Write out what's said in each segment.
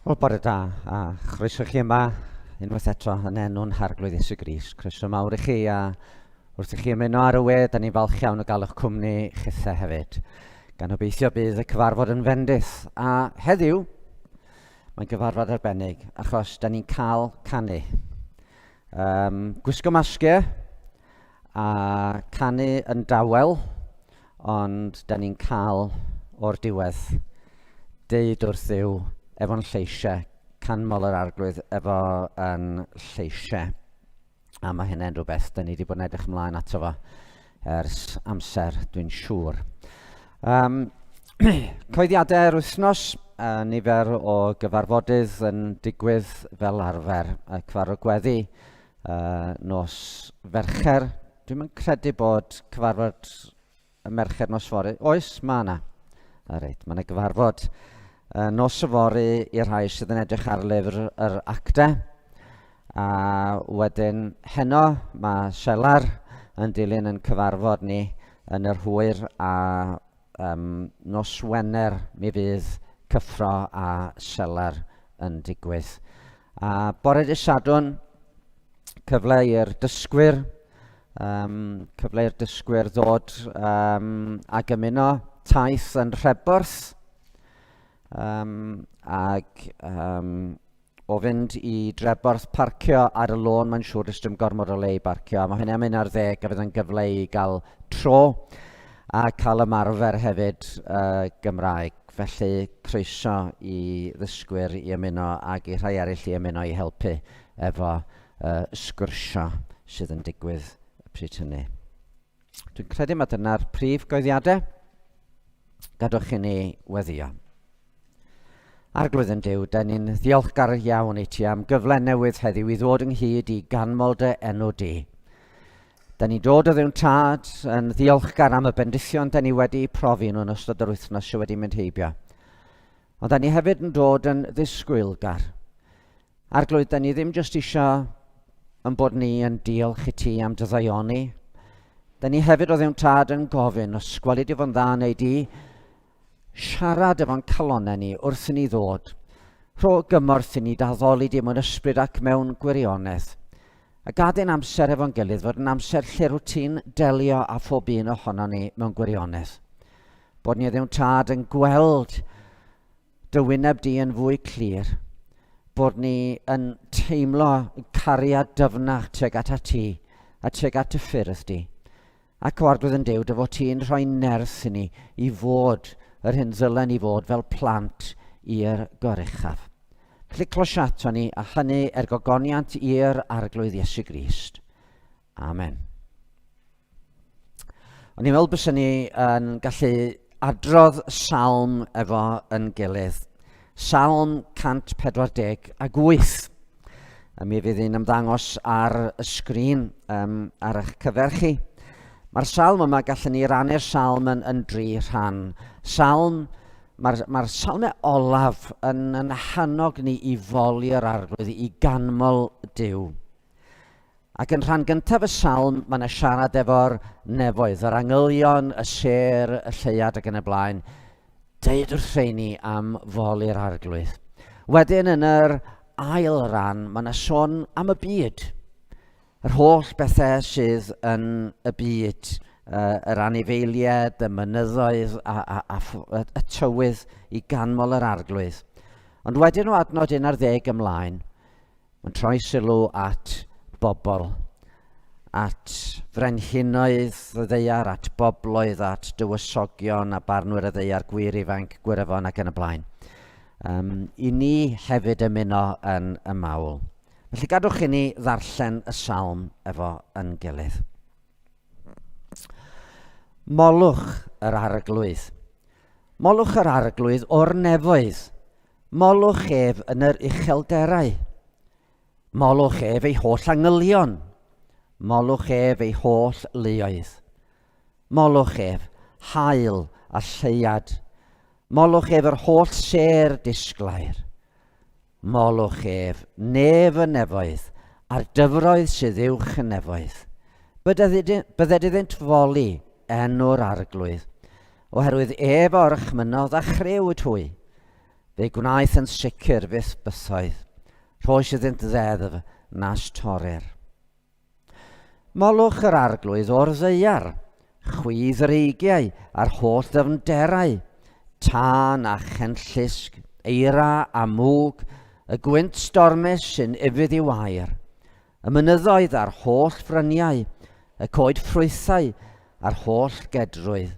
Wel, bore da, a chroeso chi yma unwaith eto yn enw'n Arglwydd Iesu Grist. Croeso mawr i chi, a wrth i chi ymuno ar y we, da ni'n falch iawn o gael eich cwmni chithau hefyd. Gan obeithio bydd y cyfarfod yn fendith. A heddiw, mae'n gyfarfod arbennig, achos da ni'n cael canu. Gwisgo masgiau a canu yn dawel, ond da ni'n cael o'r diwedd deud wrth Dduw efo'n lleisiau, canmol yr arglwydd efo yn lleisiau. A mae hynny'n rhywbeth da ni wedi bod yn edrych ymlaen ato fo ers amser, dwi'n siŵr. Coeddiadau'r wythnos, nifer o gyfarfodydd yn digwydd fel arfer. Cyfarfod gweddi, nos Fercher. Dwi'n yn credu bod cyfarfod y Mercher nos fory. Oes, mae yna. Reit, mae yna gyfarfod nos yfory i'r rhai sydd yn edrych ar lyfr yr actau. A wedyn heno mae Selar yn dilyn yn cyfarfod ni yn yr hwyr, a nos Wener mi fydd Cyffro a Selar yn digwydd. A bore dydd Sadwrn, cyfle i'r dysgwyr, ddod ag ymuno taith yn Rheborth, ag o fynd i Dreborth parcio ar y lôn. Mae'n siŵr ys dim gormod o le i barcio, a mae hynny'n mynd ar 10 a fydd yn gyfle i gael tro a cael ymarfer hefyd Gymraeg. Felly croeso i ddysgwyr i ymuno ag i rhai eraill i ymuno i helpu efo sgwrsio sydd yn digwydd pryd hynny. Dwi'n credu mae dyna'r prif goeddiadau. Gadwch i ni weddio. Arglwydd yn Duw, da ni'n ddiolchgar iawn i ti am gyfle newydd heddiw i ddod ynghyd i ganmol dy enw di. Da ni'n dod o ddiwn tad yn ddiolchgar am y bendithion da ni wedi profi nhw'n ystod yr wythnos sydd wedi mynd heibio. Ond da ni hefyd yn dod yn ddisgwylgar. Arglwydd, da ni ddim jyst eisiau yn bod ni yn diolch i ti am dy ddaioni. Da ni hefyd o ddiwn tad yn gofyn os gwelid i fo'n dda neu di, siarad efo'n calonau ni wrth i ni ddod, rho gymorth i ni daddoli di mewn ysbryd ac mewn gwirionedd, a gadael amser efo'n gilydd fod yn amser lle rwyt ti'n delio a phob un ohono ni mewn gwirionedd. Bod ni ddim tad yn gweld dy wyneb di yn fwy clir, bod ni yn teimlo cariad dyfnach tuag at ti a tuag at y ffyrdd di. Ac o Arglwydd yn Duw, dy fod ti'n rhoi nerth i ni i fod yr hyn ddylen i fod fel plant i'r goruchaf. Felly closiato ni, a hynny gogoniant i'r Arglwydd Iesu Grist. Amen. O'n i'n meddwl byswn ni yn gallu adrodd salm efo yn gilydd. Salm 148. A mi fydd hi'n ymddangos ar y sgrin ar eich cyfer chi. Mae'r salm yma gallwn ni rannu'r salm yn 3 rhan. Mae'r salmau olaf yn hannog ni i foli'r arglwydd, i ganmol Duw. Ac yn rhan gyntaf y salm, mae yna siarad efo'r nefoedd, yr angylion, y ser, y lleiad ac yn y blaen. Deud wrth ni am foli'r arglwydd. Wedyn yn yr ail ran, mae yna sôn am y byd. Yr holl bethau sydd yn y byd, yr anifeiliaid, y mynyddoedd a y tywydd i ganmol yr arglwydd. Ond wedyn o adnod 11 ymlaen, mae'n troi sylw at bobl, at frenhinoedd y ddeiar, at bobloedd, at dywysogion a barnwyr y ddeiar, gwir ifanc, gwirafon ac yn y blaen. I ni hefyd ymuno yn y mawl. Felly gadwch i ni ddarllen y salm efo yn gilydd. Molwch yr arglwydd. Molwch yr arglwydd o'r nefoedd. Molwch ef yn yr uchelderau. Molwch ef ei holl angylion. Molwch ef ei holl luoedd. Molwch ef haul a lleiad. Molwch ef yr holl ser disglair. Molwch ef nef y nefoedd, a'r dyfroedd sydd uwch y nefoedd. Bydded iddynt foli enw'r arglwydd, oherwydd ef o'r chmynodd a chrew y twy. Fe gwnaeth yn sicr fydd bysoedd, rhoes iddynt ddeddf nas torir. Molwch yr arglwydd o'r ddeiar, chwydd yr eigiau a'r holl ddyfnderau, tân a chenllysg, eira a mwg, y gwynt stormus sy'n ifydd i'w air, y mynyddoedd a'r holl fryniau, y coed ffrwythau a'r holl gedrwydd,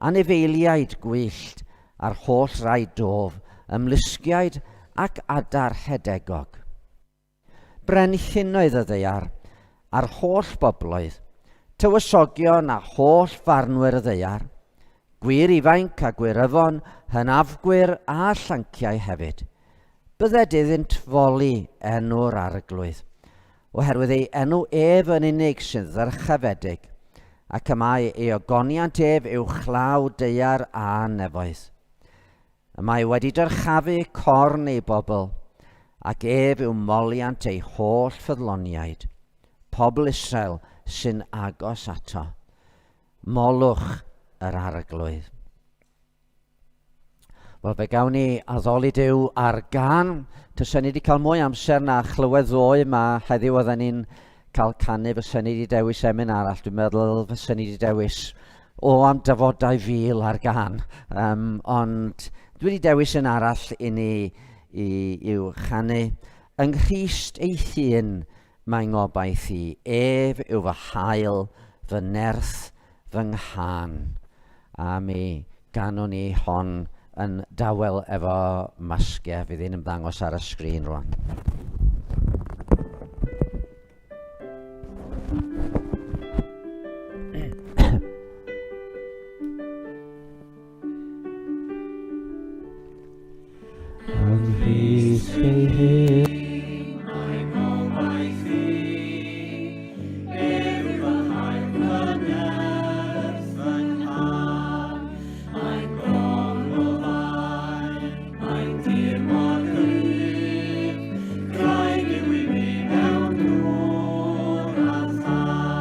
anifeiliaid gwyllt a'r holl rai dof, ymlusgiaid ac adar hedegog. Brenhinoedd y ddeiar a'r holl bobloedd, tywysogion a holl farnwyr y ddeiar, gwir ifainc a gwiryfon, hynafgwyr a llanciau hefyd. Bydded iddynt foli enw'r arglwydd, oherwydd ei enw ef yn unig sy'n ddyrchafedig, ac y mae ei ogoniant ef yw chlaw deiar a nefoedd. Y mae wedi dyrchafu corn ei bobl, ac ef yw moliant ei holl ffyddloniaid, pobl Israel sy'n agos ato. Molwch yr arglwydd. Wel, fe gawn ni addoli Duw ar gan. Tysen ni wedi cael mwy amser na chlywed ddoe yma heddiw oedden ni'n cael canu, fysen ni wedi dewis emyn arall. Dwi'n meddwl fysen ni wedi dewis am dyfodau fil ar gan. Ond dwi wedi dewis yn arall i ni i'w chanu. Yng Nghrist ei hun mae ngobaith i. Ef yw fy hael, fy nerth, fy nghan. A mi ganon ni hon yn dawel efo masgiau. Fydd un ymddangos ar y sgrin rwan. Yng Nghrist ei hun Graig yw i mi mewn dŵr a tha.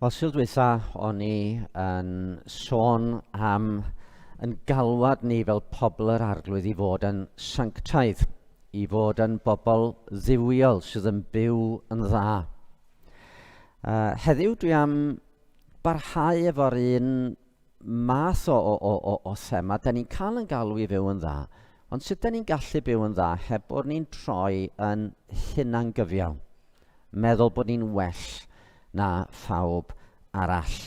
Wel, sydd dweitha o'n i yn sôn am yn galwad ni fel pobl yr arglwydd i fod yn sanctaidd, i fod yn bobl dduwiol sydd yn byw yn dda. Heddiw dwi am barhau efo'r un math o thema. Da ni'n cael yn galw i fyw yn dda, ond sut da ni'n gallu byw yn dda heb bod ni'n troi yn hunangyfiawn, meddwl bod ni'n well na phawb arall.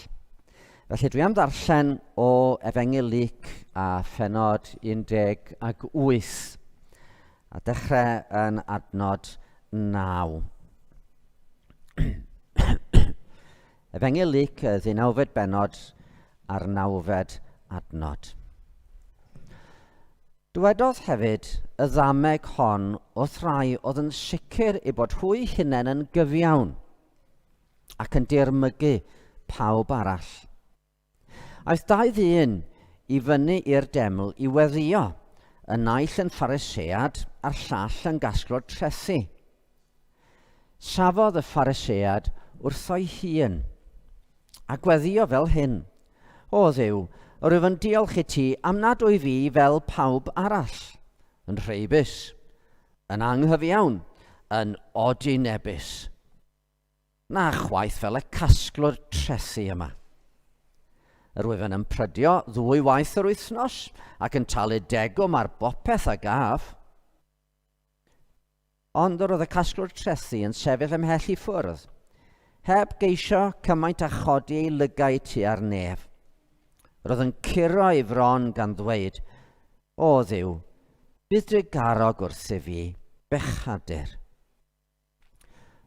Felly dwi am ddarllen o Efengyl Luc a phenod 18 a dechrau yn adnod 9. Efengyl Luc, 19 bennod a'r 9 adnod. Dywedodd hefyd y ddameg hon wrth rai oedd yn sicr ei bod hwy hunain yn gyfiawn ac yn dirmygu pawb arall. Aeth dau ddyn i fyny i'r deml i weddio, y naill yn Pharisead a'r llall yn gasglwr trethi. Safodd y Pharisead wrtho'i hun a gweddio fel hyn: O Dduw, rwyf yn diolch i ti am nad wyf fi fel pawb arall, yn rheibus, yn anghyfiawn, yn odinebus, na chwaith fel y casglwr trethi yma. Rwyf yn ympryddio 2 waith yr wythnos ac yn talu degwm ar bopeth a gaf. Ond roedd y casglwr trethi yn sefyll ymhell i ffwrdd, heb geisio cymaint a chodi ei lygau tua'r nef. Roedd yn curo ei fron gan ddweud: O Dduw, bydd dy garog wrthi fi, bechadur.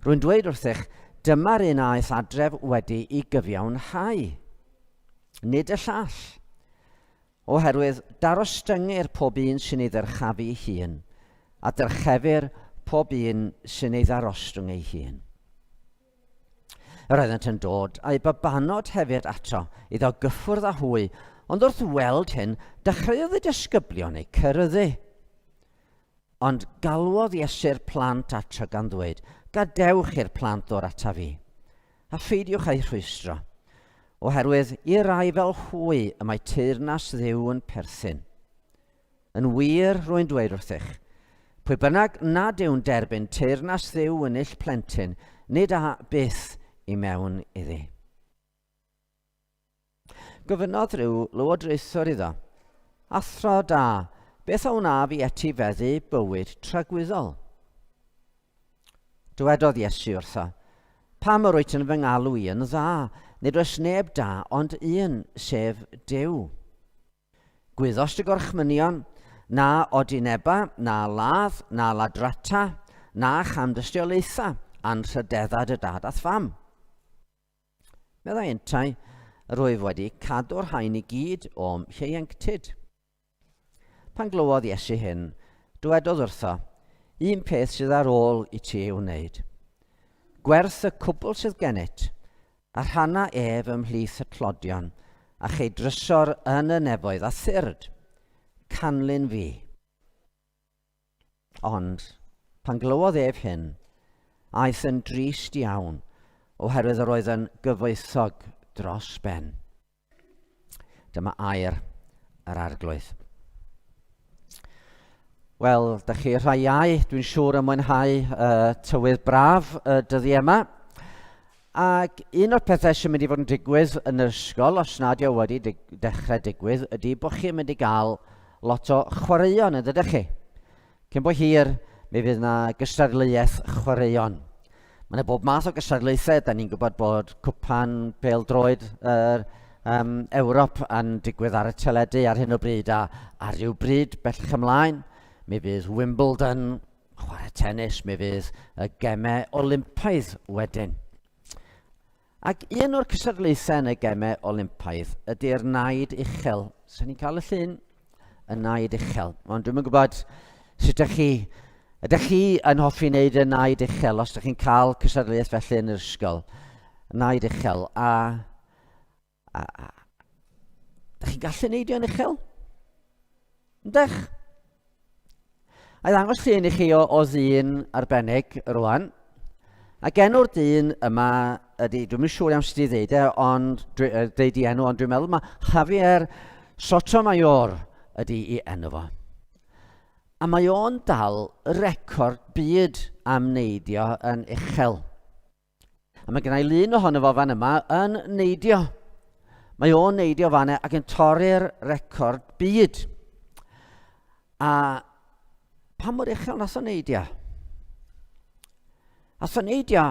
Rwy'n dweud wrthych, dyma'r un aeth adref wedi i gyfiawnhau, nid y llall, oherwydd darostyngu'r pob un sy'n ei ddyrchafu ei hun, a dyrchefur pob un sy'n ei ddarostwng ei hun. Yr oeddent yn dod a'i babanod hefyd ato iddo gyffwrdd â hwy, ond wrth weld hyn, dechreuodd y disgyblion eu cyryddu. Ond galwodd Iesu'r plant ato gan ddweud: Gadewch i'r plant ddod ata fi, a pheidiwch ei rhwystro, oherwydd i rai fel hwy y mae teyrnas Dduw yn perthyn. Yn wir rwy'n dweud wrthych, pwy bynnag nad yw'n derbyn teyrnas Dduw yn ill plentyn, nid a byth i mewn iddi. Gofynodd rhyw lywodraethwr iddo: Athro da, beth o wna fi etifeddu bywyd tragwyddol? Dywedodd Iesu wrtho: Pam yr wyt yn fy ngalw i yn dda? Nid oes neb da, ond un, sef Duw. Gwyddos dy gorchmynion, na odineba, na ladd, na ladrata, na chamdystiolaetha, anrhydeddad y dad ath fam. Meddai yntau, rwyf wedi cadw'r rhain i gyd o'm ieuenctid. Pan glywodd Iesu hyn, dywedodd wrtho: Un peth sydd ar ôl i ti ei wneud. Gwerth y cwbl sydd gennyt, a rhanna ef ymhlith y clodion, a chei drysor yn y nefoedd a thyrd, canlyn fi. Ond, pan glywodd ef hyn, aeth yn drist iawn, oherwydd yr oedd yn gyfoethog dros ben. Dyma air yr arglwydd. Wel, da chi rhaiau, dwi'n siŵr yn mwynhau tywydd braf dyddi yma. Ac un o'r pethau sy'n mynd i fod yn digwydd yn yr ysgol, os nad yw wedi dechrau digwydd, ydy bod chi'n mynd i gael lot o chwaraeon, ydych chi? Cyn bo hir, mi fydd yna gystadleuaeth chwaraeon. Mae yna bob math o gystadlaethau. Da ni'n gwybod bod cwpan pêl-droed Ewrop yn digwydd ar y teledu ar hyn o bryd, a ar ryw bryd bellach ymlaen, mi fydd Wimbledon, chwarae tennis, mi fydd y gemau Olympaidd wedyn. Ac un o'r cystadlaethau yn y gemau Olympaidd ydy'r naid uchel. Sa'n ni'n cael y llun? Y naid uchel. Ond dwi'n gwybod sut ydych chi yn hoffi wneud y naid uchel os ydych chi'n cael cystadlaeth felly yn yr ysgol. Naid uchel. A ydych chi'n gallu wneud yn uchel? Ydych? A ddangos llun i chi o ddyn arbennig rwan. Ac enw'r dyn yma ydy, dwi'n siŵr am sydd i ddeud ond deud i enw, ond dwi'n meddwl mae Javier Sotomayor ydy i enw fo. A mae o'n dal record byd am neidio yn uchel. A mae gennau lun ohono fo fan yma yn neidio. Mae o'n neidio fan ac yn torri'r record byd. A pa mor uchel nath o neidio? Nath o neidio,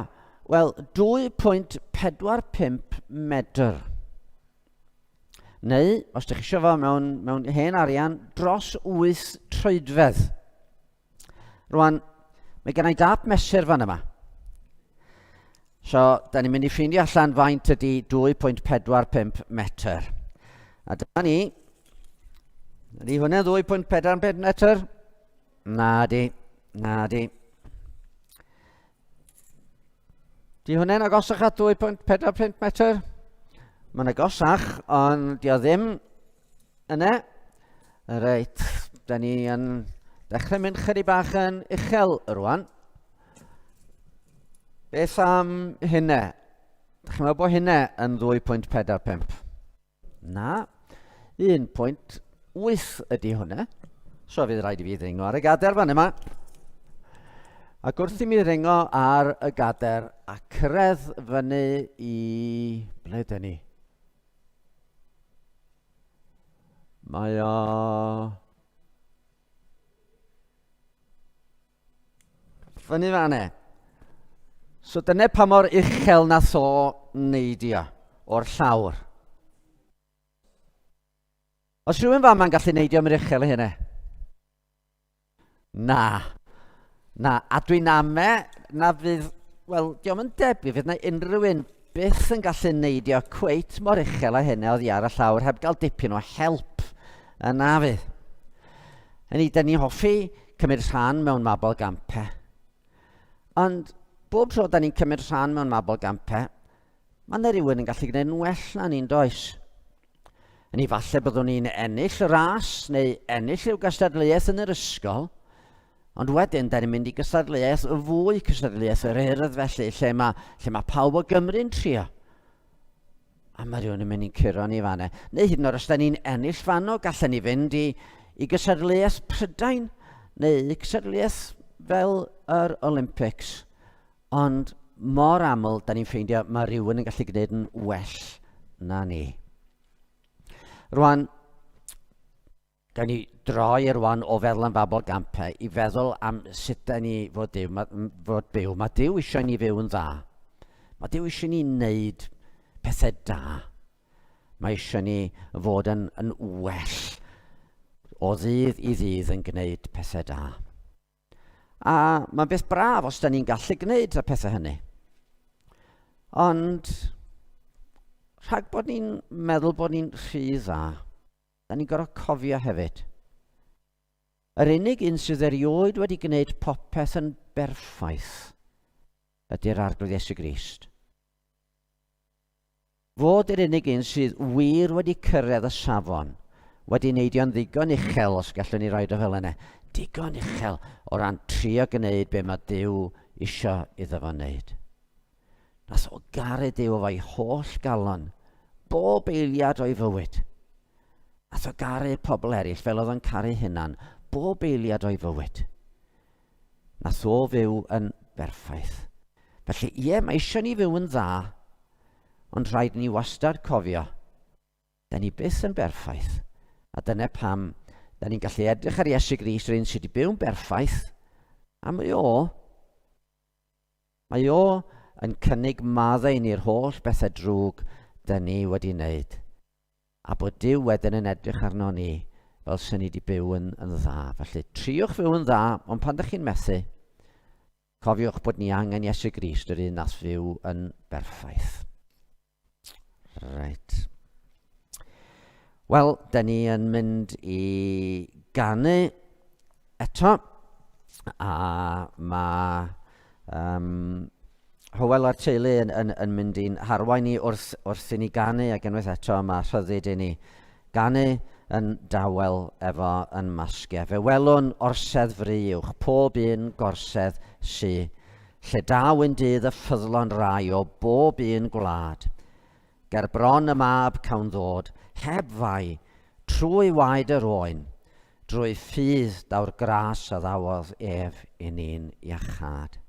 wel, 2.45 medr. Neu, os ydych chi eisiau fo mewn hen arian, dros 8 troedfedd. Rwan, mae gennau dap mesur fan yma. So, da ni'n mynd i ffeindio allan faint ydy 2.45 metr. A dyma ni. Ydy hwnna 2.45 metr? Na di. Di hwnna'n agosach at 2.45 metr? Mae'n agosach, ond di o ddim yna. Reit, da ni yn dechrau mynd chydig bach yn uchel rwan. Beth am hynna? Chi'n meddwl bod hynna yn 2.45? Na, 1.8 ydy hwnna. So fydd rhaid i fi ddringo ar y gader fan yma. Ac wrth i mi ddringo ar y gader a cyrraedd fyny i... ble ydyn ni? Mae o... fyny fan e. So dyna pa mor uchel nath o neidio o'r llawr. Os rhywun fan ma'n gallu neidio am yr uchel hynny? Na. A dwi'n ame na fydd, wel, diolch yn debyg, fydd na unrhyw un byth yn gallu neidio cweit mor uchel a hynny oddi ar y llawr heb gael dipyn o help yna fydd. Hynny, da ni hoffi cymryd rhan mewn mabol gampau. Ond bob tro da ni'n cymryd rhan mewn mabol gampau, mae yna rhywun yn gallu gwneud yn well na ni'n does. Hynny, falle byddwn ni'n ennill y ras neu ennill i'w gystadleuaeth yn yr ysgol, ond wedyn da ni'n mynd i gystadleuaeth, fwy cystadleuaeth yr urdd felly, lle mae pawb o Gymru'n trio. A mae rhywun yn mynd i'n curo ni fanna. Neu hyd yn oed os da ni'n ennill fanno, gallen ni fynd i gystadleuaeth Prydain, neu gystadleuaeth fel yr Olympics. Ond mor aml, da ni'n ffeindio mae rhywun yn gallu gwneud yn well na ni. Rwan, da ni droi rwan o feddwl am fabol gampau i feddwl am sut da ni fod byw. Mae Duw eisiau ni fyw yn dda. Mae Duw eisiau ni wneud pethau da. Mae eisiau ni fod yn well o ddydd i ddydd yn gwneud pethau da. A mae'n beth braf os da ni'n gallu gwneud y pethau hynny. Ond, rhag bod ni'n meddwl bod ni'n rhy dda, da ni'n gorfod cofio hefyd. Yr unig un sydd erioed wedi gwneud popeth yn berffaith ydy'r arglwydd Iesu Grist. Fod yr unig un sydd wir wedi cyrraedd y safon, wedi neidio'n ddigon uchel os gallwn ni roed o fel yna. Digon uchel o ran trio gwneud be mae Duw isio iddo fo wneud. Nath o garu Duw efo'i holl galon, bob eiliad o'i fywyd. Nath o garu pobl eraill fel oedd o'n caru hunan, bob eiliad o'i fywyd. Nath o fyw yn berffaith. Felly ie, mae eisiau ni fyw yn dda, ond rhaid ni wastad cofio, da ni byth yn berffaith. A dyna pam da ni'n gallu edrych ar Iesu Grist, yr un sydd wedi byw'n berffaith, a mae o yn cynnig maddau ni'r holl bethau drwg da ni wedi wneud. A bod Duw wedyn yn edrych arno ni fel sy'n ni wedi byw yn dda. Felly triwch fyw yn dda, ond pan ydych chi'n methu, cofiwch bod ni angen Iesu Grist, yr un nath fyw yn berffaith. Reit. Wel, da ni yn mynd i ganu eto, a mae Hywel a'r teulu yn mynd i'n harwain ni wrth i ni ganu, ac unwaith eto mae rhyddid i ni ganu yn dawel efo yn masgau. Fe welwn orsedd fri uwch, pob un gorsedd lle daw yn dydd y ffyddlon rai o bob un gwlad. Ger bron y mab cawn ddod, heb fai, trwy waed yr oen, drwy ffydd daw'r gras a ddawodd ef i ni'n iachad.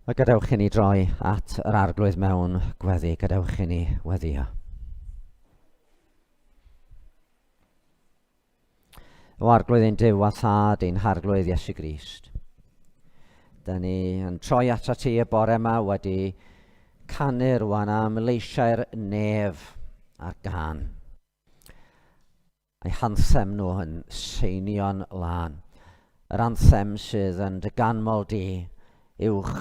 A gadewch i ni droi at yr arglwydd mewn gweddi. Gadewch i ni weddio. O arglwydd ein Duw a Thad ein harglwydd Iesu Grist. Da ni yn troi at ti y bore yma wedi canu rwan am leisiau'r nef a'r gan. A'i hanthem nhw yn seinio'n lan. Yr anthem sydd yn dy ganmol di uwch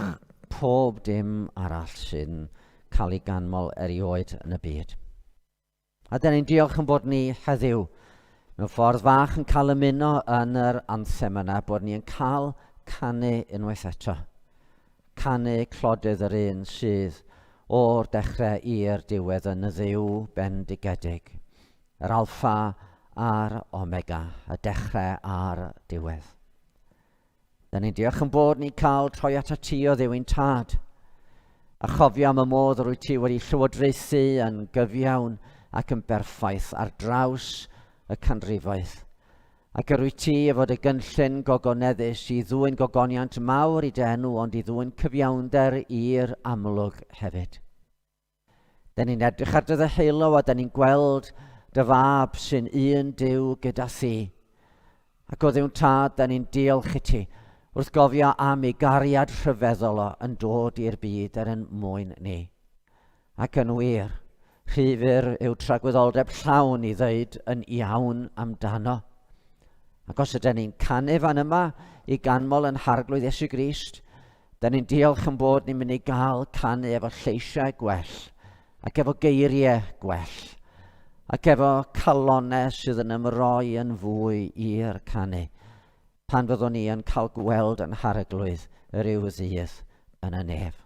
pob dim arall sy'n cael ei ganmol erioed yn y byd. A dyn ni'n diolch yn bod ni heddiw mewn ffordd fach yn cael ymuno yn yr anthem yna, bod ni'n cael canu unwaith eto. Canu clodydd yr un sydd o'r dechrau i'r diwedd yn y Dduw bendigedig. Yr alffa a'r omega, y dechrau a'r diwedd. Da ni'n diolch yn bod ni'n cael troi at y ti o Dduw ein Tad. A chofio am y modd rwy ti wedi llywodraethu yn gyfiawn ac yn berffaith ar draws y canrifoedd. Ac rwy ti efo dy gynllun gogoneddus i ddwyn gogoniant mawr i denw, ond i ddwyn cyfiawnder i'r amlwg hefyd. Da ni'n edrych ar dy ddeheilo a da ni'n gweld dy fab sy'n un Duw gyda thi. Ac o Dduw'n Tad, da ni'n diolch i ti wrth gofio am ei gariad rhyfeddol o yn dod i'r byd ar yn mwyn ni. Ac yn wir, rhyfyr yw tragwyddoldeb llawn i ddweud yn iawn amdano. Ac os ydyn ni'n canu fan yma i ganmol yn harglwydd Iesu Grist, da ni'n diolch yn bod ni'n mynd i gael canu efo lleisiau gwell, ac efo geiriau gwell, ac efo calonau sydd yn ymroi yn fwy i'r canu, pan fyddwn ni yn cael gweld yn harglwydd yr yw ddydd yn y nef.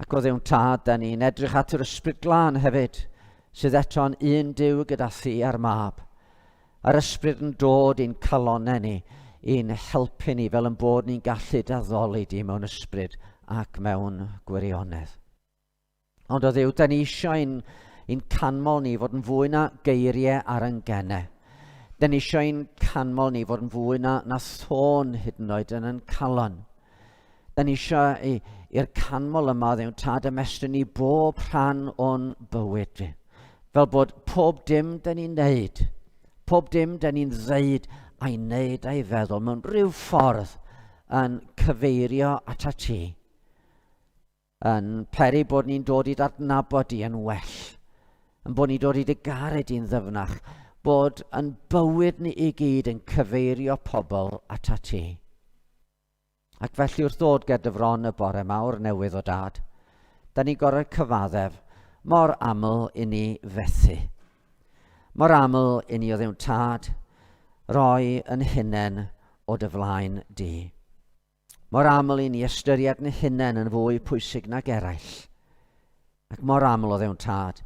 Ac o Dduw'n Tad, da ni'n edrych at yr ysbryd glân hefyd, sydd eto'n un Duw gyda thi a'r mab. Yr ysbryd yn dod i'n calonau ni, i'n helpu ni fel yn bod ni'n gallu daddoli di mewn ysbryd ac mewn gwirionedd. Ond o Dduw, da ni eisiau i'n canmol ni fod yn fwy na geiriau ar yn gennau. Da ni eisiau i'n canmol ni fod yn fwy na thôn hyd yn oed yn calon. Da ni eisiau i'r canmol yma Dduw'n Tad ymestyn ni bob rhan o'n bywyd. Fel bod pob dim da ni'n neud, pob dim da ni'n ddeud a'i wneud a'i feddwl mewn rhyw ffordd yn cyfeirio at a ti. Yn peri bod ni'n dod i adnabod i yn well, yn bod ni'n dod i dy gared i'n ddyfnach, bod yn bywyd ni i gyd yn cyfeirio pobl at a ti. Ac felly wrth ddod gyda fron y bore mawr newydd o Dad, da ni gorau cyfaddef mor aml i ni fethu. Mor aml i ni o Dduw'n Tad roi yn hunain o dy flaen di. Mor aml i ni ystyried yn hunain yn fwy pwysig nag eraill. Ac mor aml o Dduw'n Tad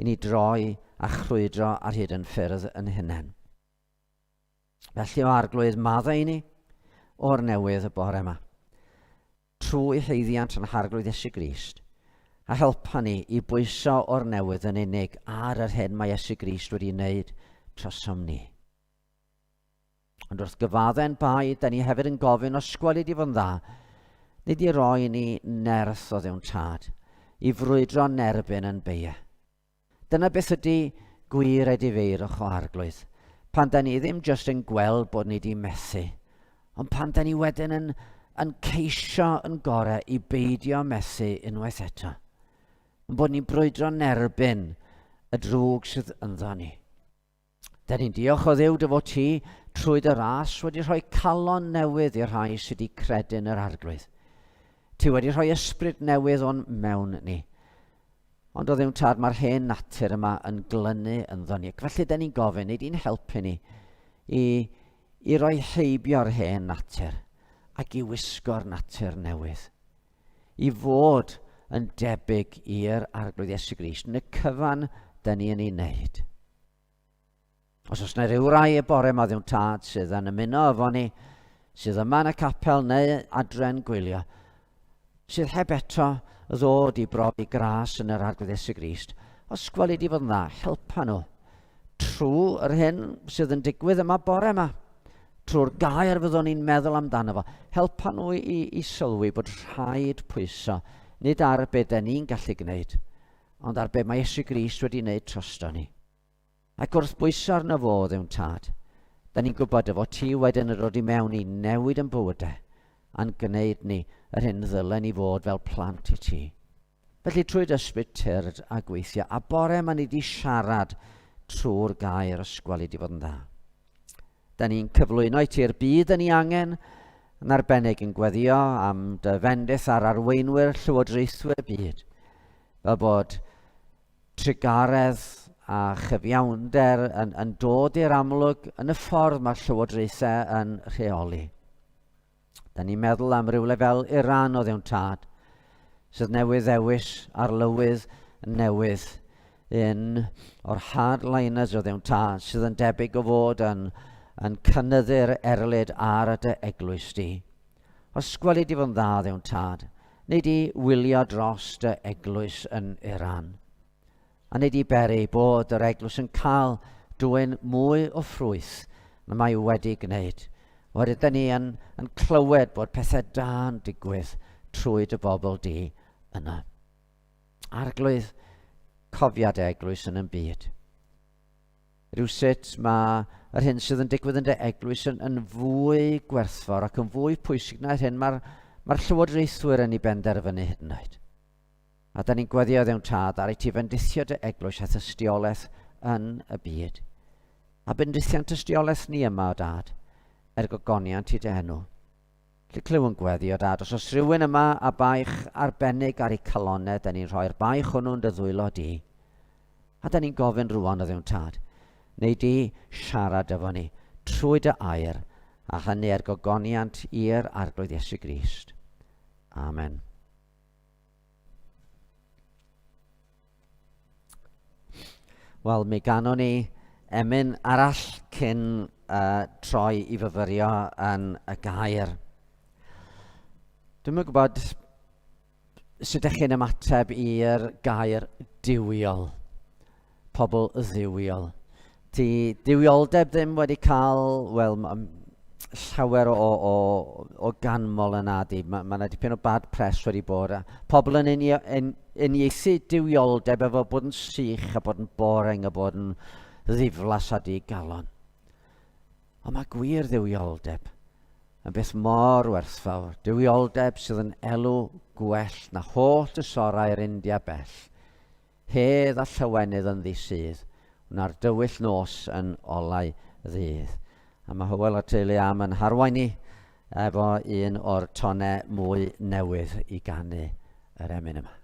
i ni droi a chrwydro ar hyd yn ffyrdd yn hunain. Felly o arglwydd maddau ni o'r newydd y bore yma, trwy heiddiant yn harglwydd Iesu Grist, a helpa ni i bwyso o'r newydd yn unig ar yr hyn mae Iesu Grist wedi wneud trosom ni. Ond wrth gyfadden bai, da ni hefyd yn gofyn os gwelid i fod yn dda, nid i roi ni nerth o Dduw'n Tad, i frwydro nerbyn yn beia. Dyna beth ydy gwir edifeirwch o arglwydd, pan da ni ddim jyst yn gweld bod ni wedi methu, ond pan da ni wedyn yn ceisio yn gorau i beidio methu unwaith eto, yn bod ni'n brwydro nerbyn y drwg sydd ynddo ni. Da ni'n diolch o Dduw dy fod ti trwy dy ras wedi rhoi calon newydd i'r rhai sydd wedi credu'n yr arglwydd. Ti wedi rhoi ysbryd newydd o'n mewn ni. Ond o Dduw'n Tad, mae'r hen natur yma yn glynu ynddo ni. Felly da ni'n gofyn, nid i'n helpu ni i roi heibio'r hen natur ac i wisgo'r natur newydd. I fod yn debyg i'r arglwydd Iesu Grist yn y cyfan da ni yn ei wneud. Os oes yna ryw rai y bore yma Dduw'n Tad sydd yn ymuno efo ni, sydd yma yn y capel neu adren gwylio, sydd heb eto ddod i brofi gras yn yr arglwydd Iesu Grist, os gwelid i fod yn dda, helpa nhw trwy yr hyn sydd yn digwydd yma bore yma, trwy'r gair fyddwn ni'n meddwl amdano fo, helpa nhw i sylwi bod rhaid pwyso, nid ar be da ni'n gallu gwneud, ond ar be mae Iesu Grist wedi wneud trosto ni. Ac wrth bwyso arno fo Dduw'n Tad, da ni'n gwybod efo ti wedyn yn dod i mewn i newid yn bywydau, a'n gwneud ni yr hyn ddylen ni fod fel plant i ti. Felly trwy ysbryd tyrd a gweithio, a bore yma ni wedi siarad trwy'r gair os gwelid i fod yn dda. Da ni'n cyflwyno i ti'r byd da ni angen, yn arbennig yn gweddio am dy fendith ar arweinwyr llywodraethwyr byd, fel bod trigaredd a chyfiawnder yn dod i'r amlwg yn y ffordd mae'r llywodraethau yn rheoli. Da ni'n meddwl am ryw lefel Iran o Dduw'n Tad, sydd newydd ddewis arlywydd newydd un o'r hardliners o Dduw'n Tad, sydd yn debyg o fod yn cynyddu'r erlyd ar y dy eglwys di. Os gwelid i fod yn dda Dduw'n Tad, nid i wylio dros dy eglwys yn Iran, a nid i beri bod yr eglwys yn cael dwyn mwy o ffrwyth na mae wedi gwneud. Wedyn, da ni yn clywed bod pethau da'n digwydd trwy dy bobl di yna. Arglwydd, cofiad eglwys yn y byd. Rywsut mae yr hyn sydd yn digwydd yn dy eglwys yn fwy gwerthfawr ac yn fwy pwysig na'r hyn mae'r llywodraethwyr yn ei benderfynu hyd yn oed. A da ni'n gweddio ddewn tad ar ei ti fendithio dy eglwys a tystiolaeth yn y byd. A bendithiant tystiolaeth ni yma o dad, gogoniant i dy enw. Lle clyw yn gweddio dad, os oes rhywun yma a baich arbennig ar ei calonau, da ni'n rhoi'r baich hwnnw'n dy ddwylo di. A da ni'n gofyn rwan o ddewn tad, neu di siarad efo ni trwy dy air a hynny gogoniant i'r arglwydd Iesu Grist. Amen. Wel, mi ganon ni emyn arall cyn troi i fyfyrio yn y gair. Dwi'n yn gwybod sut ydych chi'n ymateb i'r gair diwiol, pobl ddiwiol. Di diwioldeb ddim wedi cael, wel, llawer o ganmol yna di. Mae dipyn o bad press wedi bod. Pobl yn uniaethu diwioldeb efo bod yn sych a bod yn boring a bod yn ddiflas a di galon. Ond mae gwir ddiwioldeb yn beth mor werthfawr. Diwioldeb sydd yn elw gwell na holl ysorau'r India bell. Hedd a llywenydd yn ddisydd. Na'r dywyll nos yn olau ddydd. A mae Hywel a teulu am yn harwain ni efo un o'r tonau mwy newydd i ganu yr emyn yma.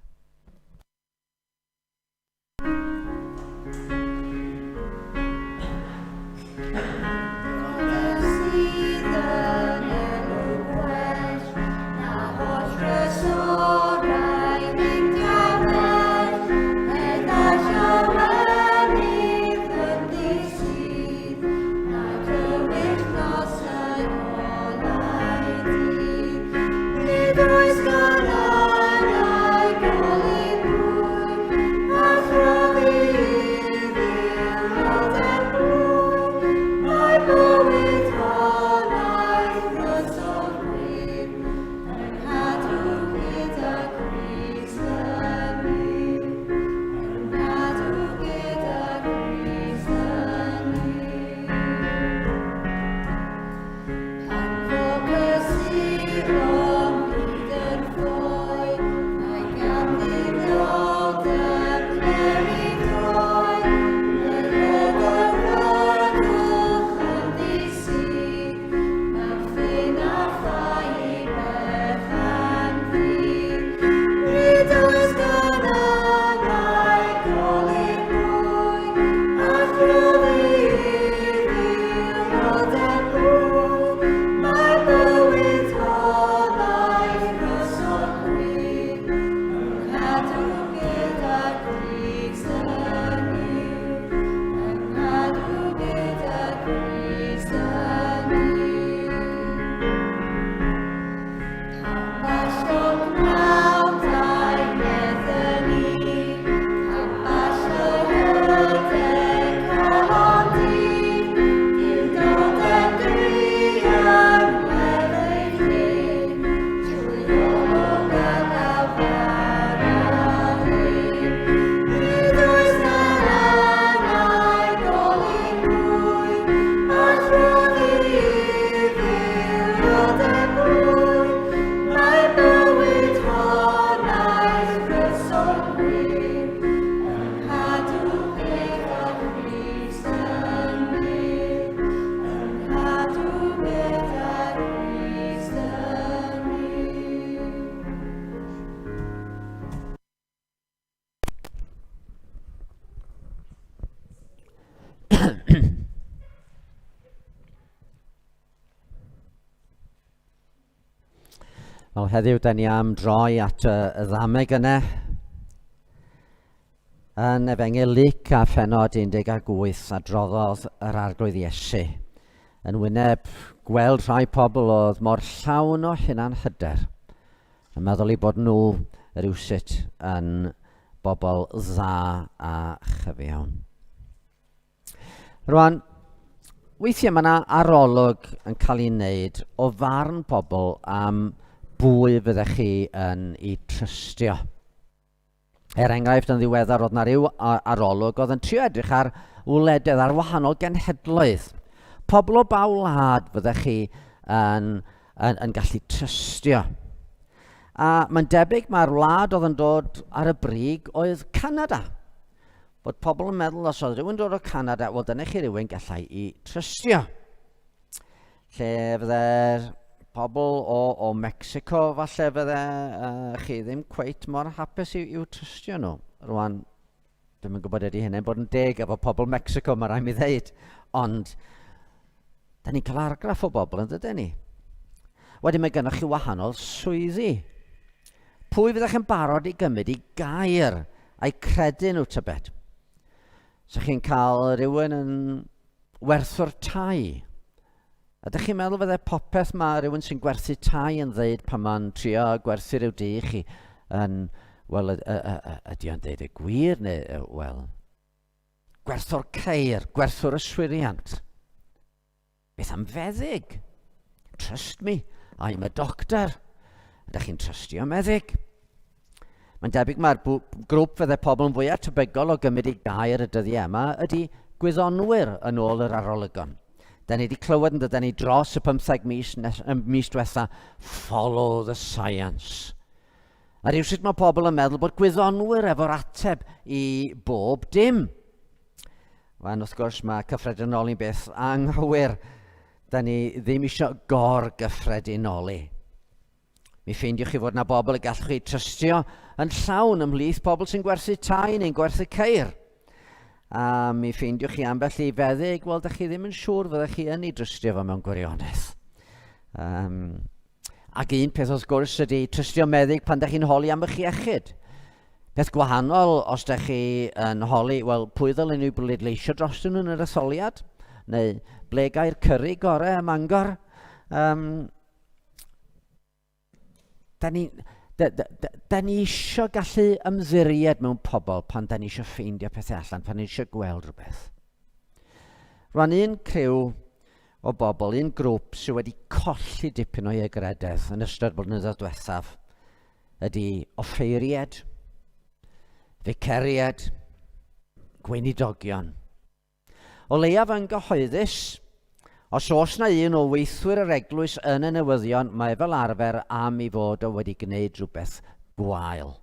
Wel, heddiw da ni am droi at y ddameg yna yn Efengyl Luc a phenod 18 a droddodd yr arglwydd Iesu. Yn wyneb gweld rhai pobl oedd mor llawn o hunan hyder yn meddwl eu bod nhw rywsut yn bobl dda a chyfiawn. Rwan, weithiau mae yna arolwg yn cael ei wneud o farn pobl am bwy fyddech chi yn ei trystio. Enghraifft yn ddiweddar oedd yna ryw arolwg oedd yn trio edrych ar wledydd ar wahanol genhedloedd. Pobl o baw wlad fyddech chi yn gallu trystio. A mae'n debyg mae'r wlad oedd yn dod ar y brig oedd Canada. Bod pobl yn meddwl os oedd rhywun dod o Canada, wel dyna chi rhywun gallai I trystio. Lle fydde'r pobl o Mexico falle fydde chi ddim cweit mor hapus i'w trystio nhw. Rwan, dwi'n yn gwybod ydy hynny'n bod yn deg efo pobl Mexico, mae rhaid mi ddeud, ond da ni'n cael argraff o bobl yn dydyn ni. Wedyn mae gennych chi wahanol swyddi. Pwy fyddech chi'n barod I gymryd I gair a'i credu nhw tybed? So chi'n cael rhywun yn werthwr tai. Ydych chi'n meddwl fydde popeth mae rhywun sy'n gwerthu tai yn ddeud pan mae'n trio gwerthu rhyw di chi yn, wel, ydy o'n deud y gwir neu, wel, gwerthwr ceir, gwerthwr yswiriant. Beth am feddyg? Trust me, I'm a doctor. Ydych chi'n trystio meddyg? Mae'n debyg mae'r grŵp fydde pobl yn fwyaf tebygol o gymryd I gair y dyddiau yma ydy gwyddonwyr yn ôl yr arolygon. Da ni wedi clywed yn dydyn ni dros y 15 mis diwetha, follow the science. A rhywsut mae pobl yn meddwl bod gwyddonwyr efo'r ateb I bob dim. Wan wrth gwrs mae cyffredinoli'n beth anghywir. Da ni ddim eisiau gorgyffredinoli. Mi ffeindiwch chi fod yna bobl y gallwch chi trystio yn llawn ymhlith pobl sy'n gwerthu tai neu'n gwerthu ceir. A mi ffeindiwch chi ambell I feddyg, wel, da chi ddim yn siŵr fyddech chi yn ei drystio fo mewn gwirionedd. Ac un peth wrth gwrs ydy trystio meddyg pan da chi'n holi am eich iechyd. Peth gwahanol os da chi yn holi, wel, pwy ddylen nhw bleidleisio drostyn nhw yn yr etholiad? Neu ble gair cyrru gorau ym Mangor? Da ni eisiau gallu ymddiried mewn pobl pan da ni eisiau ffeindio pethau allan, pan ni eisiau gweld rhywbeth. Rwan un criw o bobl, un grŵp sydd wedi colli dipyn o'i egrededd yn ystod blynyddoedd diwethaf ydy offeiried, viceried, gweinidogion. O leiaf yn gyhoeddus, os oes na un o weithwyr yr eglwys yn y newyddion, mae fel arfer am I fod o wedi gwneud rhywbeth gwael.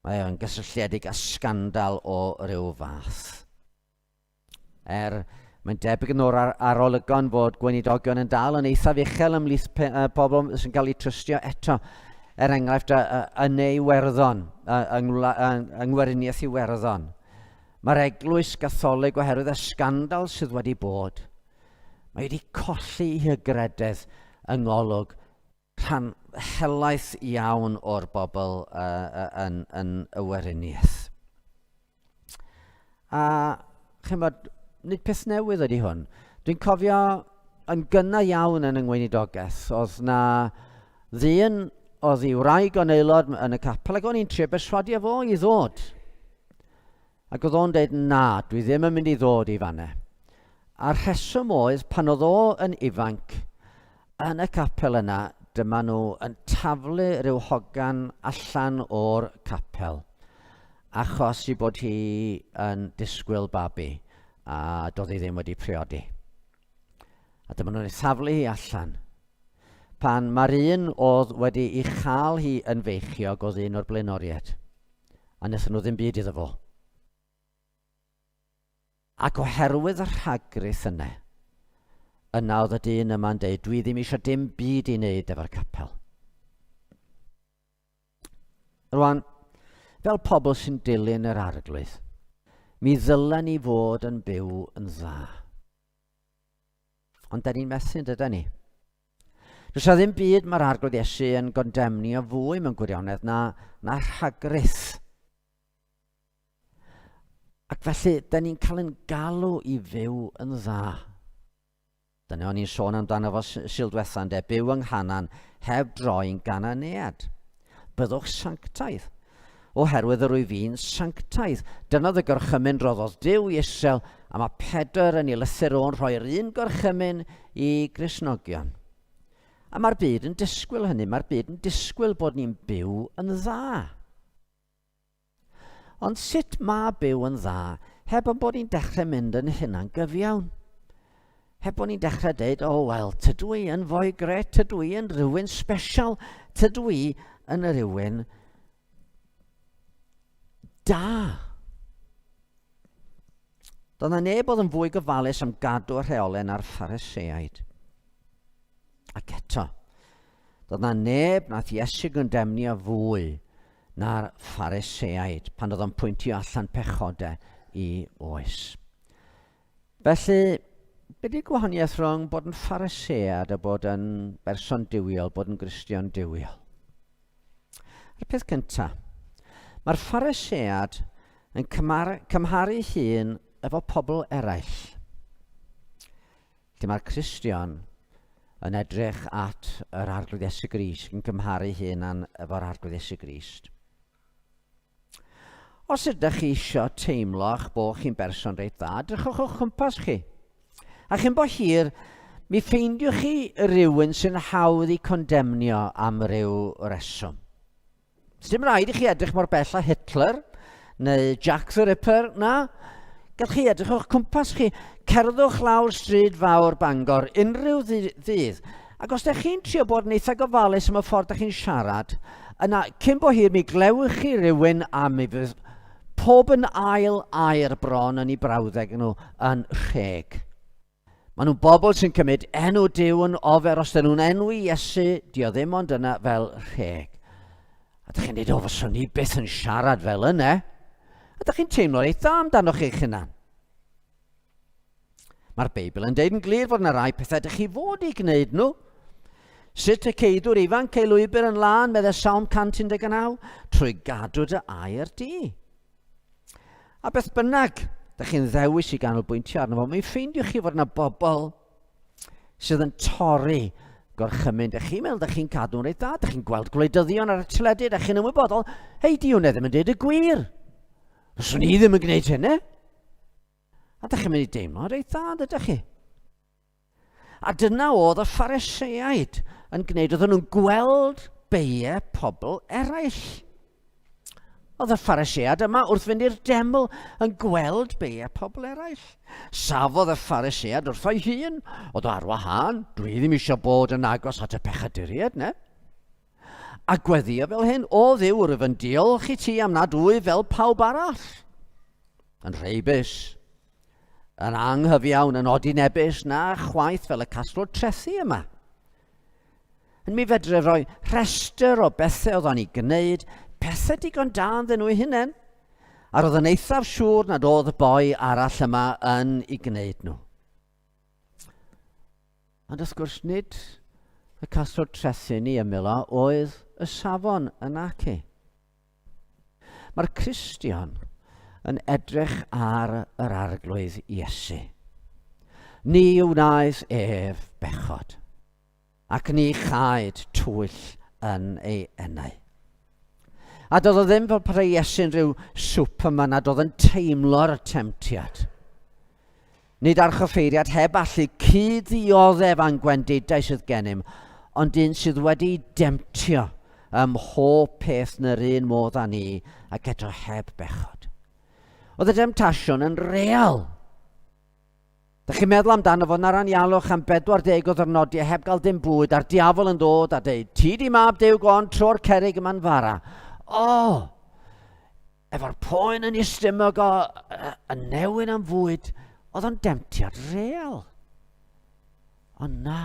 Mae o'n gysylltiedig â sgandal o ryw fath. Mae'n debyg yn o'r arolygon fod gweinidogion yn dal yn eithaf uchel ymhlith pobl sy'n cael eu trystio eto. Enghraifft yn ei werddon, yng Ngweriniaeth Iwerddon. Mae'r eglwys Gatholig oherwydd y sgandal sydd wedi bod. Mae wedi colli ei hygrededd yng ngolwg rhan helaeth iawn o'r bobl yn y weriniaeth. A chymod, nid peth newydd ydy hwn. Dwi'n cofio yn gynna iawn yn yngweinidogaeth. Oedd na ddyn oedd I wraig o'n aelod yn y capel ac o'n i'n trio berswadio fo I ddod. Ac oedd o'n dweud, na, dwi ddim yn mynd I ddod I fanne. A'r rheswm oedd pan oedd o yn ifanc yn y capel yna, dyma nhw yn taflu rhyw hogan allan o'r capel achos I bod hi yn disgwyl babi a doedd hi ddim wedi priodi. A dyma nhw'n taflu hi allan. Pan mae'r un oedd wedi I chael hi yn feichiog oedd un o'r blaenoriaid. A wnaethon nhw ddim byd iddo fo. Ac oherwydd y rhagryth yna oedd y dyn yma'n dweud, dwi ddim eisiau dim byd I wneud efo'r capel. Rwan, fel pobl sy'n dilyn yr arglwydd, mi ddylen ni fod yn byw yn dda. Ond da ni'n methu dydyn ni. Does ddim byd mae'r arglwydd Iesu yn gondemnio fwy mewn gwirionedd na rhagryth. Ac felly, da ni'n cael ein galw I fyw yn dda. Dyna o'n i'n sôn amdano fo sildiwetha'n byw yng nghanan heb droi'n gananiad. Byddwch sanctaidd. Oherwydd yr wyf fi'n sanctaidd. Dyna y gorchymyn roddodd Duw I Israel, a mae Pedr yn ei lythyr o'n rhoi'r un gorchymyn I Gristnogion. A mae'r byd yn disgwyl hynny, mae'r byd yn disgwyl bod ni'n byw yn dda. Ond sut mae byw yn dda heb yn bod ni'n dechrau mynd yn hynna'n gyfiawn. Heb bod ni'n dechrau dweud, wel, tydw i yn fwy gret, tydw i yn rhywun special, tydw i yn rhywun da. Doedd na neb oedd yn fwy gofalus am gadw y rheolau na'r Phariseaid. Ac eto, doedd na neb nath Iesu gondemnio fwy na'r Phariseaid pan oedd o'n pwyntio allan pechodau i oes. Felly, be di gwahaniaeth rhwng bod yn Pharisead a bod yn berson diwiol, bod yn Gristion diwiol? Yr peth cyntaf, mae'r Pharisead yn cymharu hun efo pobl eraill. Lle mae'r Cristion yn edrych at yr arglwydd Iesu Grist, yn cymharu hun efo'r arglwydd Iesu Grist. Os ydych chi eisiau teimlo'ch bod chi'n berson reit dda, edrychwch o'ch cwmpas chi. A chi'n bo hir, mi ffeindiwch chi rhywun sy'n hawdd i condemnio am ryw reswm. Dim rhaid i chi edrych mor bell a Hitler neu Jack the Ripper, na. Gallwch chi edrych o'ch cwmpas chi, cerddwch lawr stryd fawr Bangor unrhyw ddydd. Ac os ydych chi'n trio bod yn eitha gofalus am y ffordd ydych chi'n siarad, yna cyn bo hir mi glewch chi rhywun a mi fydd pob yn ail air bron yn ei brawddeg nhw yn rheg. Maen nhw'n bobl sy'n cymryd enw Duw yn ofer, os dyn nhw'n enw Iesu, di o ddim ond yna fel rheg. A ydych chi'n dweud, fyswn ni byth yn siarad fel yna. A ydych chi'n teimlo reit dda amdanoch eich hunan. Mae'r Beibl yn deud yn glir fod yna rai pethau ydych chi fod i gwneud nhw. Sut y ceidwr ifanc ei lwybr yn lan, meddai Psalm 119, trwy gadw dy air di. A beth bynnag, ydych chi'n ddewis i ganolbwyntio arno fo, mi ffeindiwch chi fod yna bobl sydd yn torri gorchymyn. Ydych chi'n meddwl, ydych chi'n cadw'n reit dda, ydych chi'n gweld gwleidyddion ar y teledu, ydych chi'n ymwybodol, hei, di hwnna ddim yn deud y gwir. Fyswn ni ddim yn gwneud hynny. A ydych chi'n mynd i deimlo reit dda, ydych chi? A dyna oedd y Phariseaid yn gwneud, oedden nhw'n gweld beiau pobl eraill. Oedd y Phariseaid yma wrth fynd i'r deml yn gweld beiau pobl eraill. Safodd y Phariseaid wrth o'i hun, oedd o ar wahân, dwi ddim eisiau bod yn agos at y pechaduriaid, ne? A gweddio fel hyn, o Dduw, rwyf yn diolch i ti am nad wy fel pawb arall. Yn rheibus, yn anghyfiawn, yn odinebus na chwaith fel y casglwr trethu yma. Yn mi fedre roi rhestr o bethau oedd o'n i gwneud, pethau digon da ynddyn nhw eu hunain, a roedd yn eithaf siŵr nad oedd y boi arall yma yn ei gwneud nhw. Ond wrth gwrs nid y casglwr trethu ni ymyl oedd y safon yn ac. Mae'r Cristion yn edrych ar yr arglwydd Iesu. Ni wnaeth ef bechod, ac ni chaed twyll yn ei enau. A doedd o ddim fel pethau Iesu'n rhyw swp yma nad oedd yn teimlo'r temptiad. Nid archoffeiriad heb allu cuddioddef a'n gwendidau sydd gennym, ond un sydd wedi demtio ym mhob peth yn yr un modd â ni, ac eto heb bechod. Oedd y demtasiwn yn real. Dych chi'n meddwl amdano fo, na ran ialwch am 40 o ddyrnodiau heb gael dim bwyd, a'r diafol yn dod a dweud, ti di mab Duw gon tro'r cerrig yma'n fara. Efo'r poen yn ystumog o y newyn am fwyd, oedd o'n demtiad real. Ond na.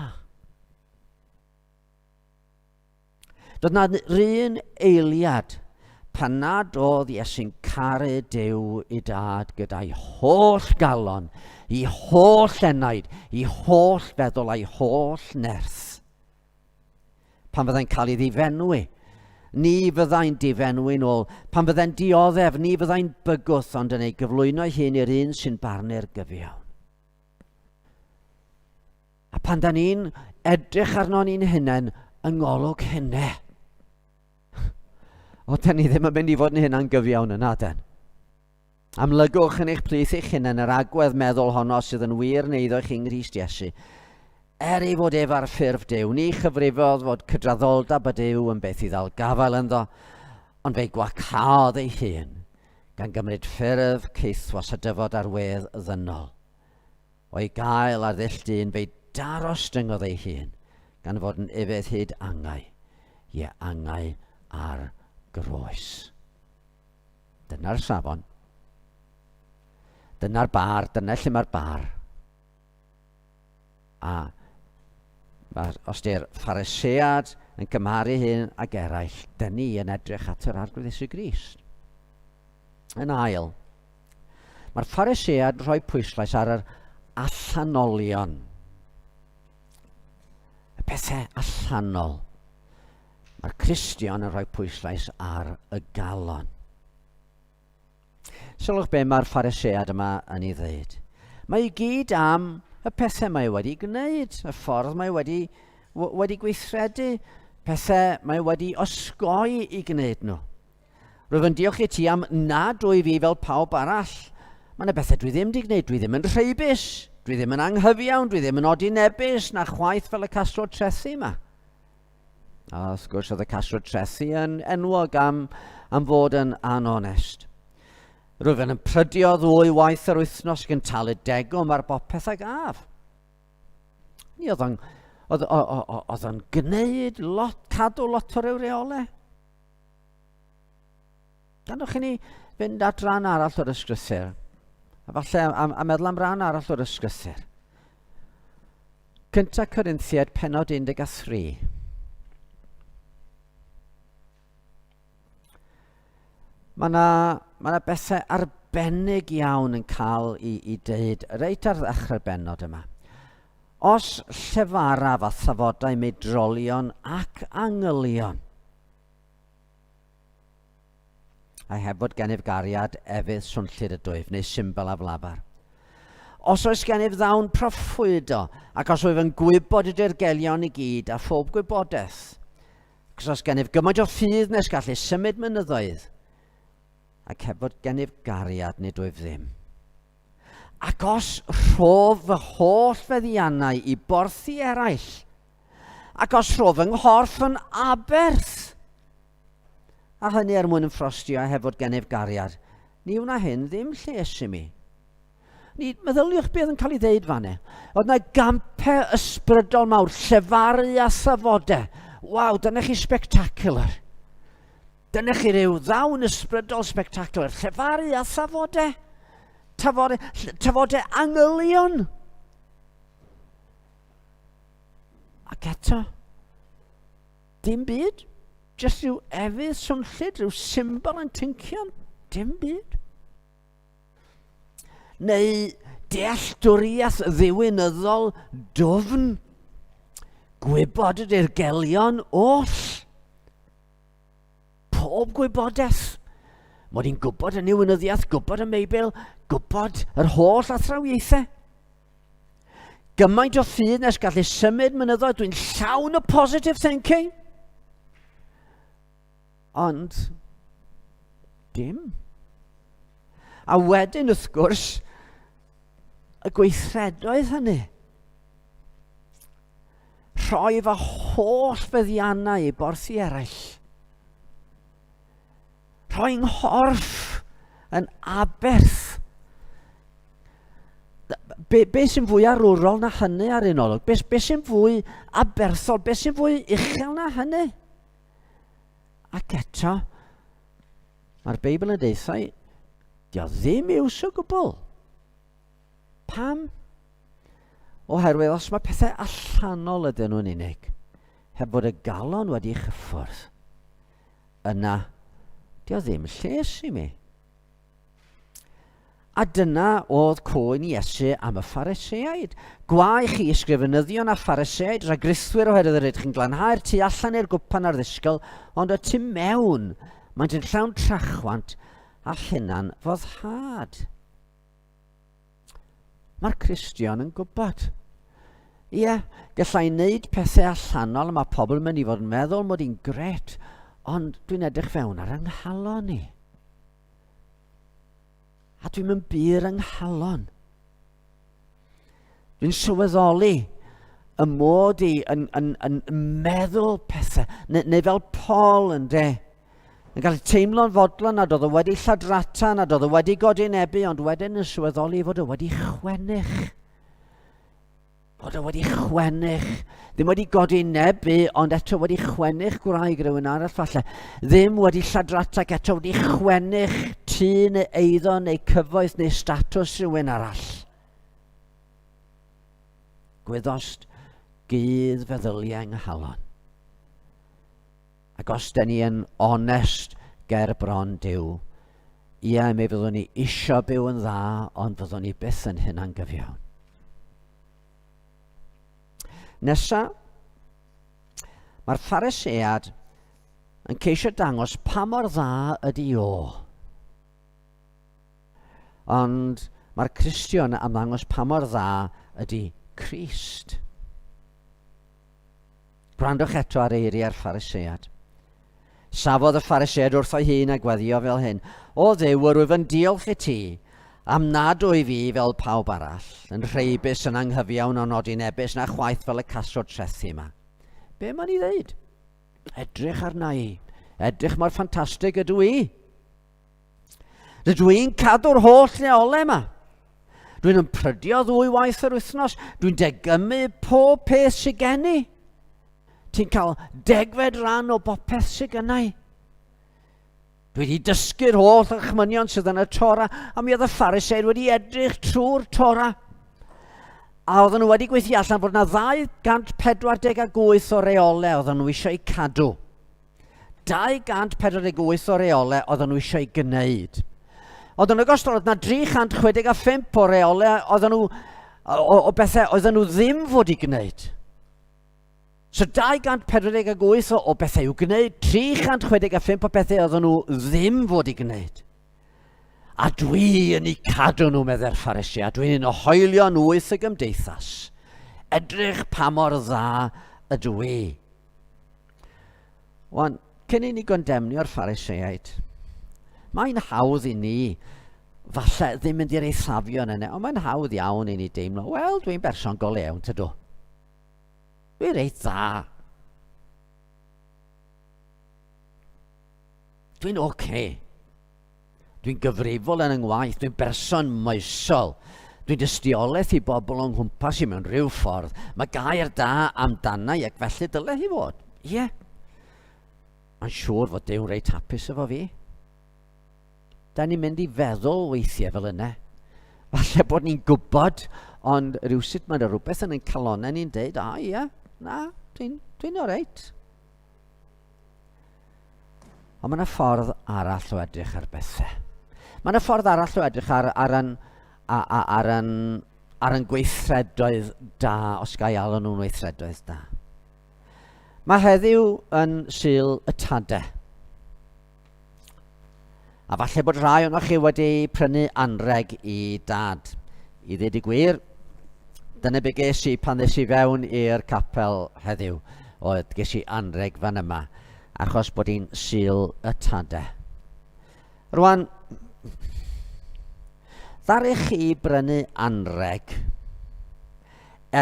Doedd na rhan eiliad pan nad oedd Iesu'n caru Duw i dad gyda'i holl galon, i holl enaid, i holl feddwl a'i holl nerth. Pan fyddai'n cael ei ddifenwi, ni fyddai'n difenwi'n ôl. Pan fyddai'n dioddef, ni fyddai'n bygwth, ond yn ei gyflwyno hyn i'r un sy'n barnu'r gyfiawn. A pan da ni'n edrych arno ni'n hunain yng ngolwg hynne, da ni ddim yn mynd i fod yn hynna'n gyfiawn yna, den. Amlygwch yn eich plith eich hunain yr agwedd meddwl honno sydd yn wir neiddo chi'n Nghrist Iesu. Ei fod ef ar ffurf Duw, ni chyfrifodd fod cydraddoldeb y Duw yn beth i ddal gafael ynddo, ond fe gwacaodd ei hun, gan gymryd ffyrdd ceithwas a dyfod ar wedd ddynol. O'i gael ar ddill dyn fe'i daro styngodd ei hun, gan fod yn ifedd hyd angau, angau ar groes. Dyna'r safon. Dyna'r bar, dyna lle mae'r bar. A os di'r Pharisæad yn cymharu hyn ag eraill, dyn ni yn edrych at yr arglwydd Iesu Grist. Yn ail, mae'r Pharisæad rhoi pwyslais ar yr allanolion. Y pethau allanol. Mae'r Cristion yn rhoi pwyslais ar y galon. Sylwch be mae'r Pharisæad yma yn ei ddweud. Mae i gyd am y pethau mae wedi gwneud, y ffordd mae wedi gweithredu, pethau mae wedi osgoi i gwneud nhw. Rwyf yn diolch i ti am nad o'i fi fel pawb arall. Mae yna bethau dwi ddim wedi gwneud, dwi ddim yn rheibus, dwi ddim yn anghyfiawn, dwi ddim yn odi nebus na chwaith fel y casro trethi yma. A wrth gwrs oedd y casro trethi yn enwog am fod yn anonest. Rwyf yn prydio 2 waith yr wythnos gan talu degwm ar bopeth a gaf. Ni oedd o'n gwneud cadw lot o ryw reolau. Ganwch chi ni fynd at ran arall o'r ysgrythur. A falle a meddwl am ran arall o'r ysgrythur. Cynta Corinthiaid pennod 13. Mae yna bethau arbennig iawn yn cael i dweud reit ar ddechrau'r bennod yma. Os llefaraf a thafodau meidrolion ac angylion. A heb fod gennyf gariad efydd swnllid y dwyf neu symbol a flabar. Os oes gennyf ddawn proffwydo ac os wyf yn gwybod ydy'r gelion i gyd a phob gwybodaeth. Ac os gennyf gymaint o ffydd nes gallu symud mynyddoedd. Ac heb fod gennyf gariad nid wyf ddim. Ac os rhof fy holl feddiannau i borthi eraill, ac os rhof yng nghorff yn aberth, a hynny er mwyn yn ffrostio a heb fod gennyf gariad, ni wna hyn ddim lles i mi. Meddyliwch beth yn cael ei ddeud fanne. Oedd yna gampau ysbrydol mawr, llefaru a thafodau. Waw, dyna chi spectacular. Dyna chi ryw ddawn ysbrydol spectacular. Llefaru a thafodau. Tafodau angylion. Ac eto, dim byd. Just ryw efydd swnllid, ryw symbol yn tyncion. Dim byd. Neu dealltwriaeth ddiwinyddol dwfn. Gwybod ydy'r gelion oll. Pob gwybodaeth. Mod i'n gwybod y niwynyddiaeth, gwybod y Meibl, gwybod yr holl athrawieithau. Gymaint o ffydd nes gallu symud mynyddoedd, dwi'n llawn o positive thinking. Ond, dim. A wedyn, wrth gwrs, y gweithredoedd hynny. Rhoi fy holl feddiannau i borthi eraill. Rhoi nghorff yn aberth. Be sy'n fwy arwrol na hynny ar un olwg? Be sy'n fwy aberthol? Be sy'n fwy uchel na hynny? Ac eto, mae'r Beibl yn deithau, dio ddim iws o gwbl. Pam? Oherwydd os mae pethau allanol ydyn nhw'n unig, heb fod y galon wedi chyffwrdd, yna, dio ddim lles i mi. A dyna oedd cwyn Iesu am y Pharisæaid. Gwa i chi ysgrifenyddion a Pharisæaid, rhagrithwyr oherwydd yr ydych chi'n glanhau'r tu allan i'r gwpan ar ddisgyl, ond y tu mewn, mae'n dyn llawn trachwant a llunan foddhad. Mae'r Cristion yn gwybod. Ie, gallai wneud pethau allanol, mae pobl yn mynd i fod yn meddwl mod i'n gret, ond dwi'n edrych fewn ar ynghalon ni. A dwi'n mynd byr ynghalon. Dwi'n sylweddoli y mod i yn meddwl pethau, neu fel Paul yn de, Yn cael teimlo'n fodlon nad oedd o wedi lladrata, nad oedd o wedi godi nebu, ond wedyn yn swyddoli fod o wedi chwennych. Bod o wedi chwennych. Ddim wedi godi nebu, ond eto wedi chwennych gwraig rhywun arall falle. Ddim wedi lladrata, ac eto wedi chwennych tŷ neu eiddo neu cyfoeth neu statws rhywun arall. Gwyddost gydd feddyliau nghalon. Ac os da ni yn onest ger bron Duw, ie, mi fyddwn ni isio byw yn dda, ond fyddwn ni byth yn hunan gyfiawn. Nesa, mae'r Pharisëad yn ceisio dangos pa mor dda ydi o. Ond mae'r Cristion yn dangos pa mor dda ydi Crist. Gwrandwch eto ar eiriau'r Pharisëad. Safodd y Pharisëad wrth o'i hun a gweddio fel hyn, o Dduw, rwyf yn diolch i ti am nad o'i fi fel pawb arall, yn rheibus yn anghyfiawn o nodi nebus na chwaith fel y casod trethu yma. Be ma'n i ddeud? Edrych arna i. Edrych mor ffantastig ydw i. Rydw i'n cadw'r holl leolau yma. Dwi'n ymprydio 2 waith yr wythnos. Dwi'n degrymu pob peth sy'n gen i. Ti'n cael 10 ran o bopeth sydd gynnau. Dwi wedi dysgu'r holl ychmynion sydd yn y Tora, a mi oedd y Pharisëd wedi edrych trwy'r Tora. A oedden nhw wedi gweithio allan bod yna 248 o reolau oedden nhw eisiau cadw. 248 o reolau oedden nhw eisiau gwneud. Oedden nhw'n gostol, oedd yna 365 o reolau oedden nhw, o bethau oedden nhw ddim fod i gwneud. So 248 o bethau i'w gwneud, 365 o bethau oedden nhw ddim fod i gwneud. A dwi yn ei cadw nhw, medde'r Pharisëad, dwi'n un o hoelion wyth y gymdeithas. Edrych pa mor dda ydw i. Wan, cyn i ni gondemnio'r Pharisëaid, mae'n hawdd i ni, falle ddim mynd i'r eithafio yn yna, ond mae'n hawdd iawn i ni deimlo, wel, dwi'n berson go lewn, tydw. Dwi'n reit dda. Dwi'n oce. Dwi'n gyfrifol yn yngwaith. Dwi'n berson moesol. Dwi'n dystiolaeth i bobl o'n nghwmpas i mewn rhyw ffordd. Mae gair da amdanau ac felly dyle hi fod. Ie. Mae'n siŵr fod Duw'n reit hapus efo fi. Da ni'n mynd i feddwl weithiau fel yna. Falle bod ni'n gwybod, ond rhywsut mae'n rhywbeth yn ein calonau ni'n deud, ie. Na, dwi'n o reit. Ond mae yna ffordd arall o edrych ar bethau. Mae yna ffordd arall o edrych ar yn gweithredoedd da, os ga i alw nhw'n weithredoedd da. Mae heddiw yn Sul y Tadau. A falle bod rhai o'ch chi wedi prynu anreg i dad. I ddweud y gwir, dyna be ges i pan ddys i fewn i'r capel heddiw, oedd ges i anreg fan yma, achos bod hi'n Sul y Tadau. Rwan, ddarech chi brynu anreg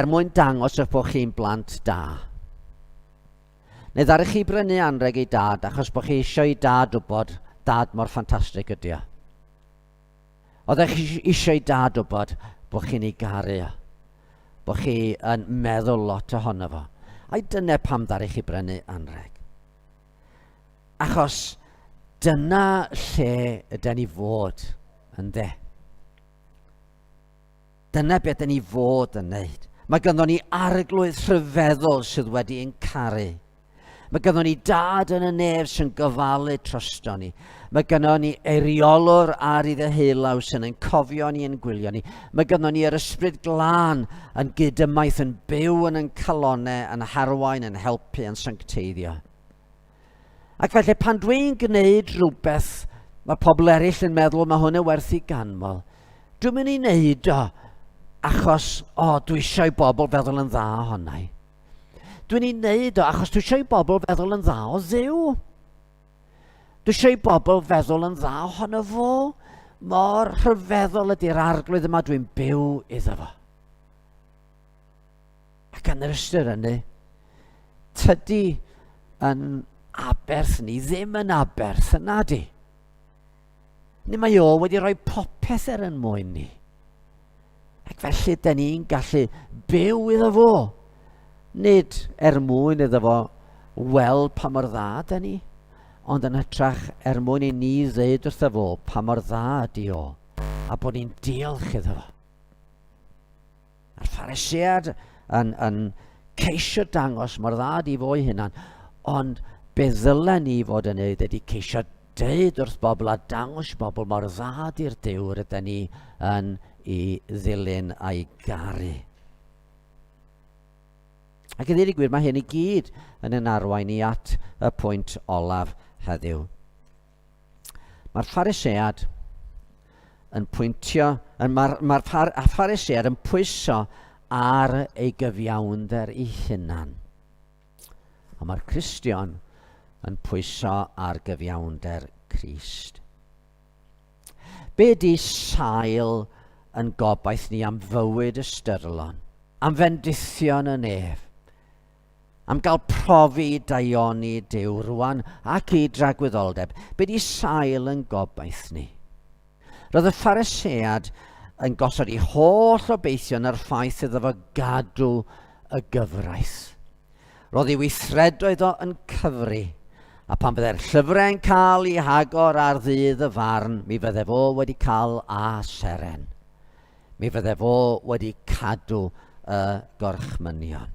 mwyn dangos eich bod chi'n blant da. Neu ddarech chi brynu anreg i dad achos bod chi eisiau i dad wybod dad mor ffantastig ydi o. Oeddech chi eisiau i dad wybod bod chi'n ei garu o. Bod chi yn meddwl lot ohono fo. A dyna pam ddarech chi brynu anreg. Achos dyna lle ydyn ni fod yn de. Dyna beth ydyn ni fod yn neud. Mae ganddo ni arglwydd rhyfeddol sydd wedi ein caru. Mae ganddo ni dad yn y nef sy'n gofalu trosto ni. Mae ganddo ni eiriolwr ar i ddehelaw sy'n ein cofio ni yn gwylio ni. Mae ganddo ni yr ysbryd glân yn gydymaith yn byw yn ein calonau, yn harwain, yn helpu, yn sancteiddio. Ac felly pan dwi'n gwneud rhywbeth, mae pobl eraill yn meddwl mae hwnna werth i ganmol. Dwi'n mynd i wneud o achos, dwi eisiau bobl feddwl yn dda ohonai. Dwi'n ei wneud o achos dwi eisiau bobl feddwl yn dda o Dduw. Dwi eisiau bobl feddwl yn dda ohono fo. Mor rhyfeddol ydy'r arglwydd yma dwi'n byw iddo fo. Ac yn yr ystyr hynny, tydi yn aberth ni ddim yn aberth yna di. Neu mae o wedi rhoi popeth yn mwyn ni. Ac felly, da ni'n gallu byw iddo fo. Nid mwyn iddo fo weld pa mor dda da ni, ond yn hytrach mwyn i ni ddeud wrtho fo pa mor dda ydi o, a bod ni'n diolch iddo fo. A'r Pharisëad yn ceisio dangos mor dda ydi fo ei hunan, ond be ddylen ni fod yn neud ydi ceisio deud wrth bobl a dangos bobl mor dda ydi'r Duw rydyn ni yn i ddilyn a'i garu. Ac i ddweud y gwir, mae hyn i gyd yn yn arwain ni at y pwynt olaf heddiw. Mae'r Pharisëad yn pwyntio, mae'r Pharisëad yn pwyso ar ei gyfiawnder ei hunan. A mae'r Cristion yn pwyso ar gyfiawnder Crist. Be di sail yn gobaith ni am fywyd ystyrlon, am fendithion y nef, am gael profi daioni Duw rwan ac i dragwyddoldeb? Be di sail yn gobaith ni? Roedd y Pharisëad yn gosod ei holl obeithio yn yr ffaith iddo fo gadw y gyfraith. Roedd ei weithredoedd o yn cyfri, a pan byddai'r llyfrau'n cael ei hagor ar ddydd y farn, mi fydde fo wedi cael a seren. Mi fydde fo wedi cadw y gorchmynion.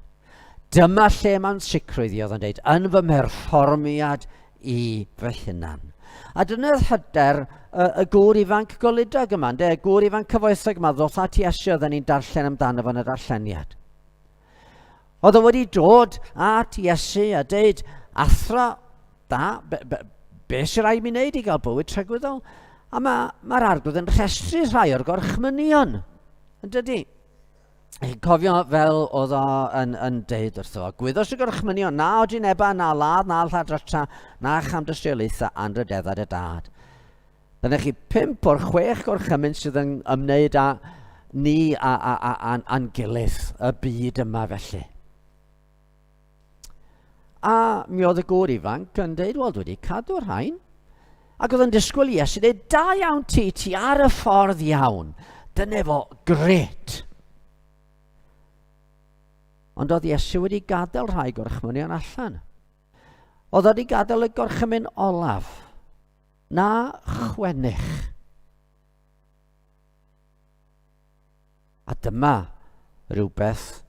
Dyma lle mae'n sicrwydd i oedd yn dweud, yn fy mherfformiad i fy hunan. A dyna'r hyder y gŵr ifanc golydag yma, y gŵr ifanc cyfoethog yma, ddoth at Iesu oedden ni'n darllen amdano fo yn y darlleniad. Oedd o wedi dod at Iesu a dweud, athro, da, be sy'n rhaid mi wneud i gael bywyd tragwyddol? A mae'r arglwydd yn rhestru rhai o'r gorchmynion, yn dydi? Chi'n cofio fel oedd o yn deud wrtho fo, gwyddos y gorchmynion, na o Gineba, na ladd, na Lladrocha, na Chamdystriolaetha, andrydeddad y dad. Dyna chi 5 o'r 6 gorchymyn sydd yn ymwneud â ni a'n gilydd, y byd yma felly. A mi oedd y gŵr ifanc yn deud, wel, dwi wedi cadw'r rhain. Ac oedd yn disgwyl Iesu, dweud, da iawn ti ar y ffordd iawn. Dyna fo, gret. Ond oedd Iesu wedi gadael rhai gorchmynion allan. Oedd wedi gadael y gorchymyn olaf. Na chwennych. A dyma rhywbeth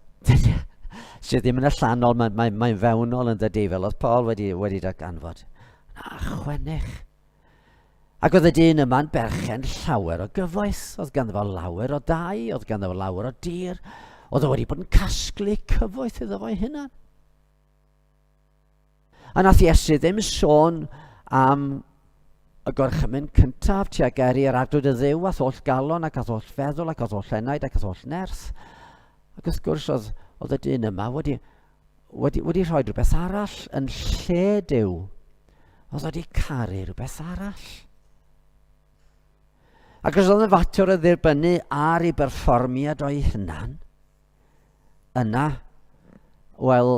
sydd ddim yn allanol, mae'n fewnol yn dydi, fel oedd Paul wedi darganfod. Na chwennych. Ac oedd y dyn yma'n berchen llawer o gyfoeth. Oedd ganddo fo lawer o dau, oedd ganddo fo lawer o dir. Oedd o wedi bod yn casglu cyfoeth iddo fo'i hunan. A nath Iesu ddim sôn am y gorchymyn cyntaf tuag eri yr arglwydd y Dduw a tholl galon ac a tholl feddwl ac a tholl enaid ac a tholl nerth. Ac wrth gwrs oedd y dyn yma wedi rhoi rhywbeth arall yn lle Duw. Oedd wedi caru rhywbeth arall. Ac os oedd yn fater o ddirbynnu ar ei berfformiad o'i hunan, yna, wel,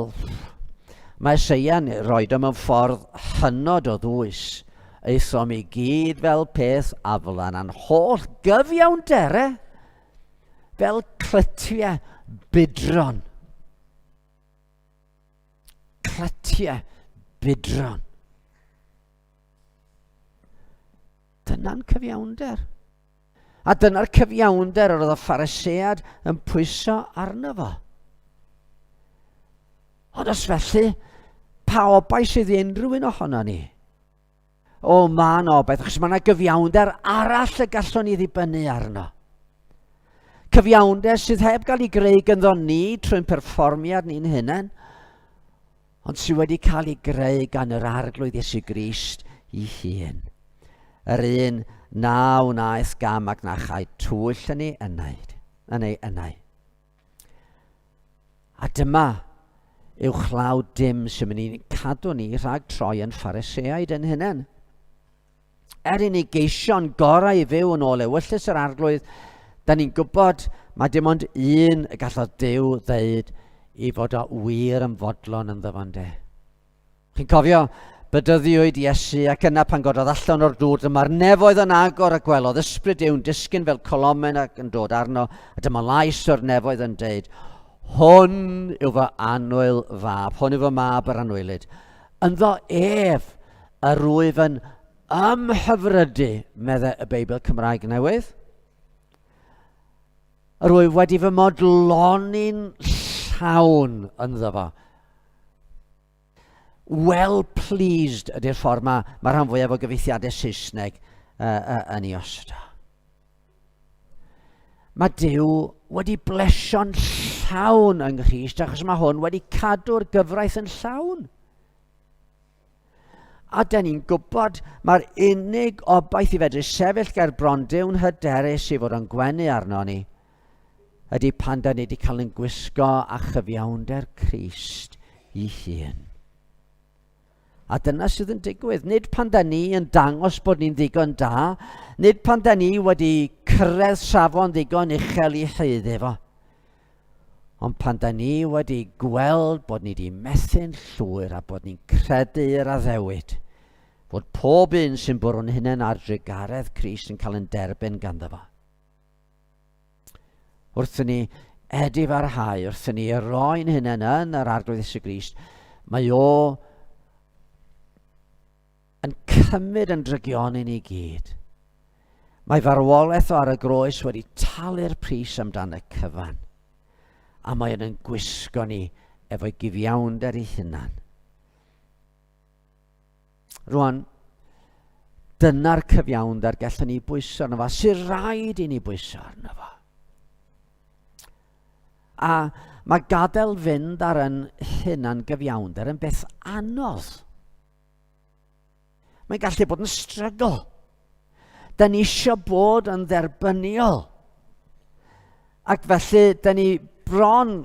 mae Eseia'n roed o mewn ffordd hynod o ddwys, eisom i gyd fel peth aflan a'n holl gyfiawndere fel clytiau bydron. Clytiau bydron. Dyna'n cyfiawnder. A dyna'r cyfiawnder oedd y Pharisëad yn pwyso arno fo. Ond os felly, pa obaith sydd unrhyw un ohono ni? O, ma'n obaith, achos mae yna gyfiawnder arall y gallwn ni ddibynnu arno. Cyfiawnder sydd heb gael ei greu gynddo ni trwy'n perfformiad ni'n hunain, ond sydd wedi cael ei greu gan yr arglwydd Iesu Grist ei hun. Yr un na wnaeth gam ac na chai twyll yn ei ynau. A dyma yw chlaw dim sy'n mynd i cadw ni rhag troi yn Phariseaid yn hunain. I ni geisio'n gorau i fyw yn ôl ewyllus yr arglwydd, da ni'n gwybod mae dim ond un y gallodd Duw ddeud i fod o wir yn fodlon yn ddyfan de. Chi'n cofio bydyddiwyd Iesu, ac yna pan gododd allan o'r dŵr, dyma'r nefoedd yn agor a gwelodd ysbryd Dyw'n disgyn fel colomen ac yn dod arno, a dyma lais o'r nefoedd yn deud, hwn yw fy annwyl fab, hwn yw fy mab yr annwylyd. Ynddo ef yr rwyf yn ymhyfrydu, meddai y Beibl Cymraeg Newydd. Yr rwyf wedi fy modloni'n llawn ynddo fo. Well pleased ydy'r ffordd mae rhan fwyaf o gyfeithiadau Saesneg yn ei osod. Mae Duw wedi blesio'n llawn yng Nghrist, achos mae hwn wedi cadw'r gyfraith yn llawn. A da ni'n gwybod mae'r unig obaith i fedru sefyll ger bron Dyw'n hyderus i fod yn gwenu arno ni ydy pan da ni wedi cael ein gwisgo a chyfiawnder Crist ei hun. A dyna sydd yn digwydd. Nid pan da ni yn dangos bod ni'n ddigon da, nid pan da ni wedi cyrraedd safon ddigon uchel i heiddi fo. Ond pan da ni wedi gweld bod ni wedi methu'n llwyr a bod ni'n credu i'r addewid, fod pob un sy'n bwrw'n hunain ar drigaredd Crist yn cael yn derbyn ganddo fo. Wrthyn ni edifarhau, wrthyn ni roi'n hunain yn yr arglwydd Iesu Grist, mae o yn cymryd yn drygion i ni gyd. Mae farwolaeth o ar y groes wedi talu'r pris amdan y cyfan, a mae yn gwisgo ni efo'i gyfiawnder ei hunan. Rwan, dyna'r cyfiawnder gallwn ni bwyso arno fo, sy'n rhaid i ni bwyso arno fo. A mae gadael fynd ar yn hunan gyfiawnder yn beth anodd. Mae'n gallu bod yn strygl. Da ni eisiau bod yn dderbyniol. Ac felly, da ni bron,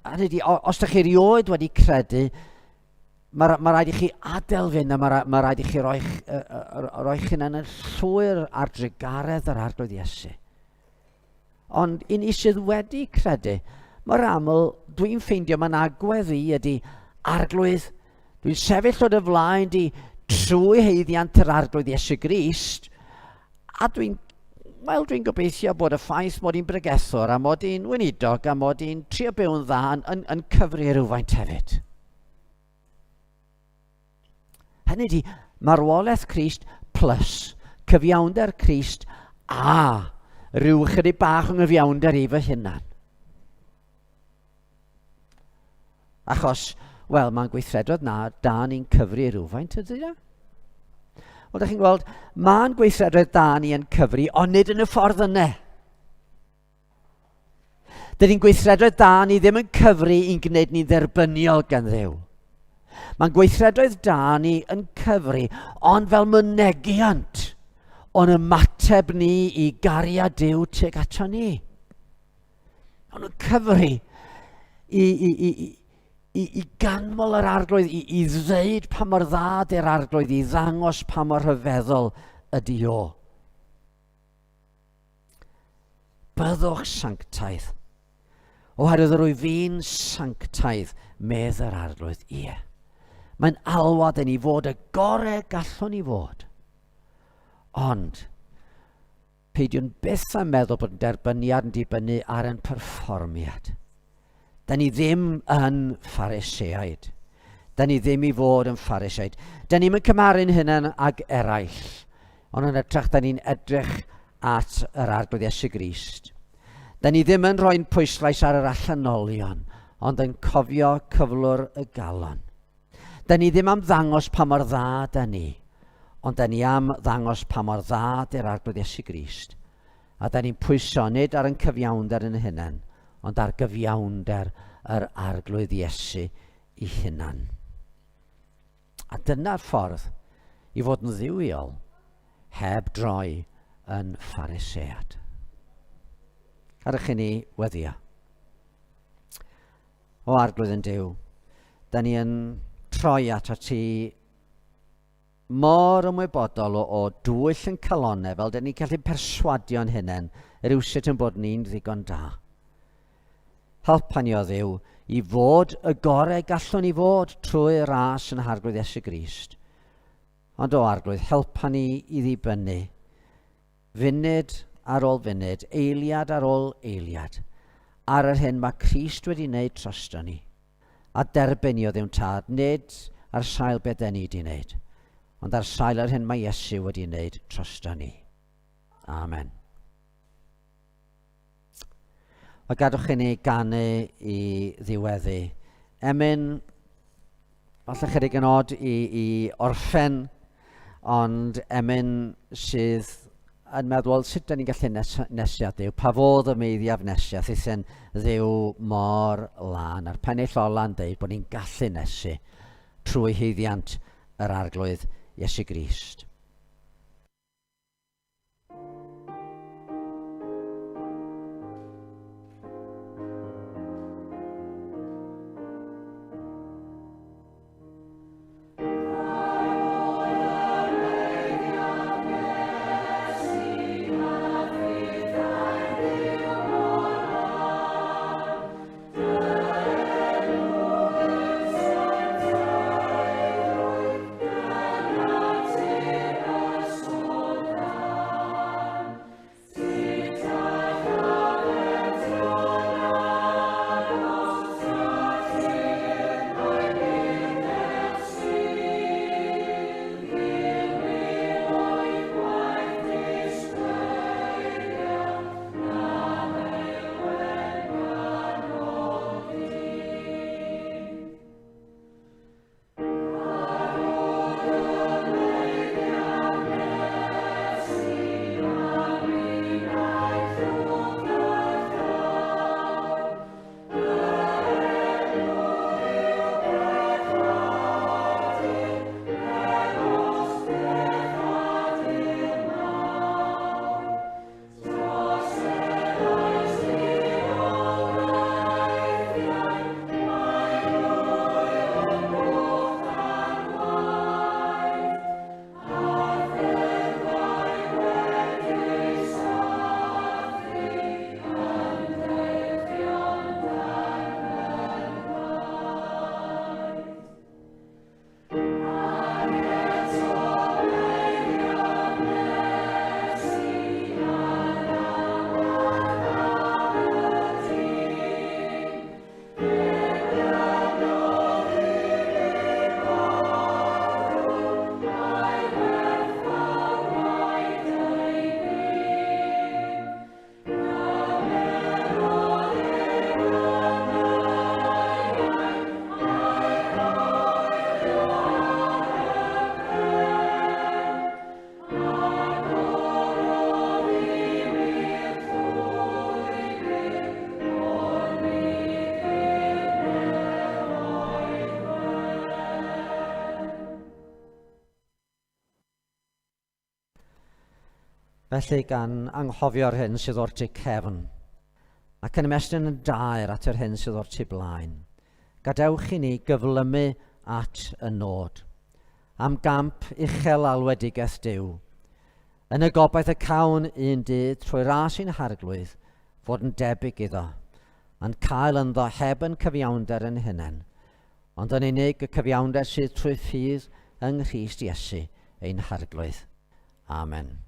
os da chi erioed wedi credu, mae rhaid i chi adael fynd a mae rhaid i chi roi hunain yn llwyr ar drigaredd yr arglwydd Iesu. Ond i ni sydd wedi credu, mae'r aml, dwi'n ffeindio mae'n agwedd i ydy arglwydd, dwi'n sefyll o dy flaen di trwy heiddiant yr arglwydd Iesu Grist, a dwi'n gobeithio bod y ffaith mod i'n bregethwr a mod i'n weinidog a mod i'n trio byw'n dda yn cyfri rhywfaint hefyd. Hynny ydy marwolaeth Crist plus cyfiawnder Crist a rhyw chydig bach o nghyfiawnder i fy hunan. Achos, wel, mae'n gweithredoedd da ni'n cyfri rhywfaint ydy da? Wel, da chi'n gweld, mae'n gweithredoedd da ni yn cyfri, ond nid yn y ffordd yna. Dydy'n gweithredoedd da ni ddim yn cyfri i'n gwneud ni'n dderbyniol gan Dduw. Mae'n gweithredoedd da ni yn cyfri, ond fel mynegiant o'n ymateb ni i gariad Duw tuag ato ni. O'n yn cyfri i ganmol yr arglwydd, i ddeud pa mor dda di'r arglwydd, i ddangos pa mor rhyfeddol ydy o. Byddwch sanctaidd. Oherwydd yr wyf fi'n sanctaidd, medd yr arglwydd. Ie. Mae'n alwad yn ei fod y gorau gallwn ni fod. Ond, peidiwn byth a meddwl bod yn derbyniad yn dibynnu ar ein perfformiad. Da ni ddim yn Phariseaid. Da ni ddim i fod yn Phariseaid. Da ni'n cymaru'n hunan ag eraill. Ond yn edrych, da ni'n edrych at yr arglwydd Iesu Grist. Da ni ddim yn rhoi'n pwyslais ar yr allanolion, ond yn cofio cyflwr y galon. Da ni ddim am ddangos pa mor dda da ni, ond da ni am ddangos pa mor dda di'r arglwydd Iesu Grist. A da ni'n pwyso nid ar yn cyfiawnder yn hunan, ond ar gyfiawnder yr arglwydd Iesu ei hunan. A dyna'r ffordd i fod yn dduwiol heb droi yn Pharisead. Arach i ni weddio. O arglwydd yn Duw, da ni yn troi at ti mor ymwybodol o dwyll yn calonau fel da ni'n gallu perswadio'n hunain rywsut yn bod ni'n ddigon da. Helpa ni o Dduw i fod y gorau gallwn ni fod trwy ras yn arglwydd Iesu Grist. Ond o arglwydd, helpa ni i ddibynnu, funud ar ôl funud, eiliad ar ôl eiliad, ar yr hyn mae Crist wedi wneud trosto ni, a derbyn ni o ddiwn tad, nid ar sail beth ni wedi wneud, ond ar sail yr hyn mae Iesu wedi wneud trosto ni. Amen. A gadwch i ni ganu i ddiweddu. Emyn, falle chydig yn od i orffen, ond emyn sydd yn meddwl sut da ni'n gallu nesiad Dduw, pa fodd y meiddiaf nesiad, sy'n Dduw mor lan. A'r pennill ola'n dweud bod ni'n gallu nesu trwy haeddiant yr arglwydd Iesu Grist. Felly gan anghofio'r hyn sydd o'r tu cefn, ac yn ymestyn yn daer at yr hyn sydd o'r tu blaen, gadewch i ni gyflymu at y nod, am gamp uchel alwedigaeth Duw, yn y gobaith y cawn un dydd trwy ras un harglwydd fod yn debyg iddo, yn cael ynddo heb yn cyfiawnder yn hunain, ond yn unig y cyfiawnder sydd trwy ffydd yng Nghrist Iesu ein harglwydd. Amen.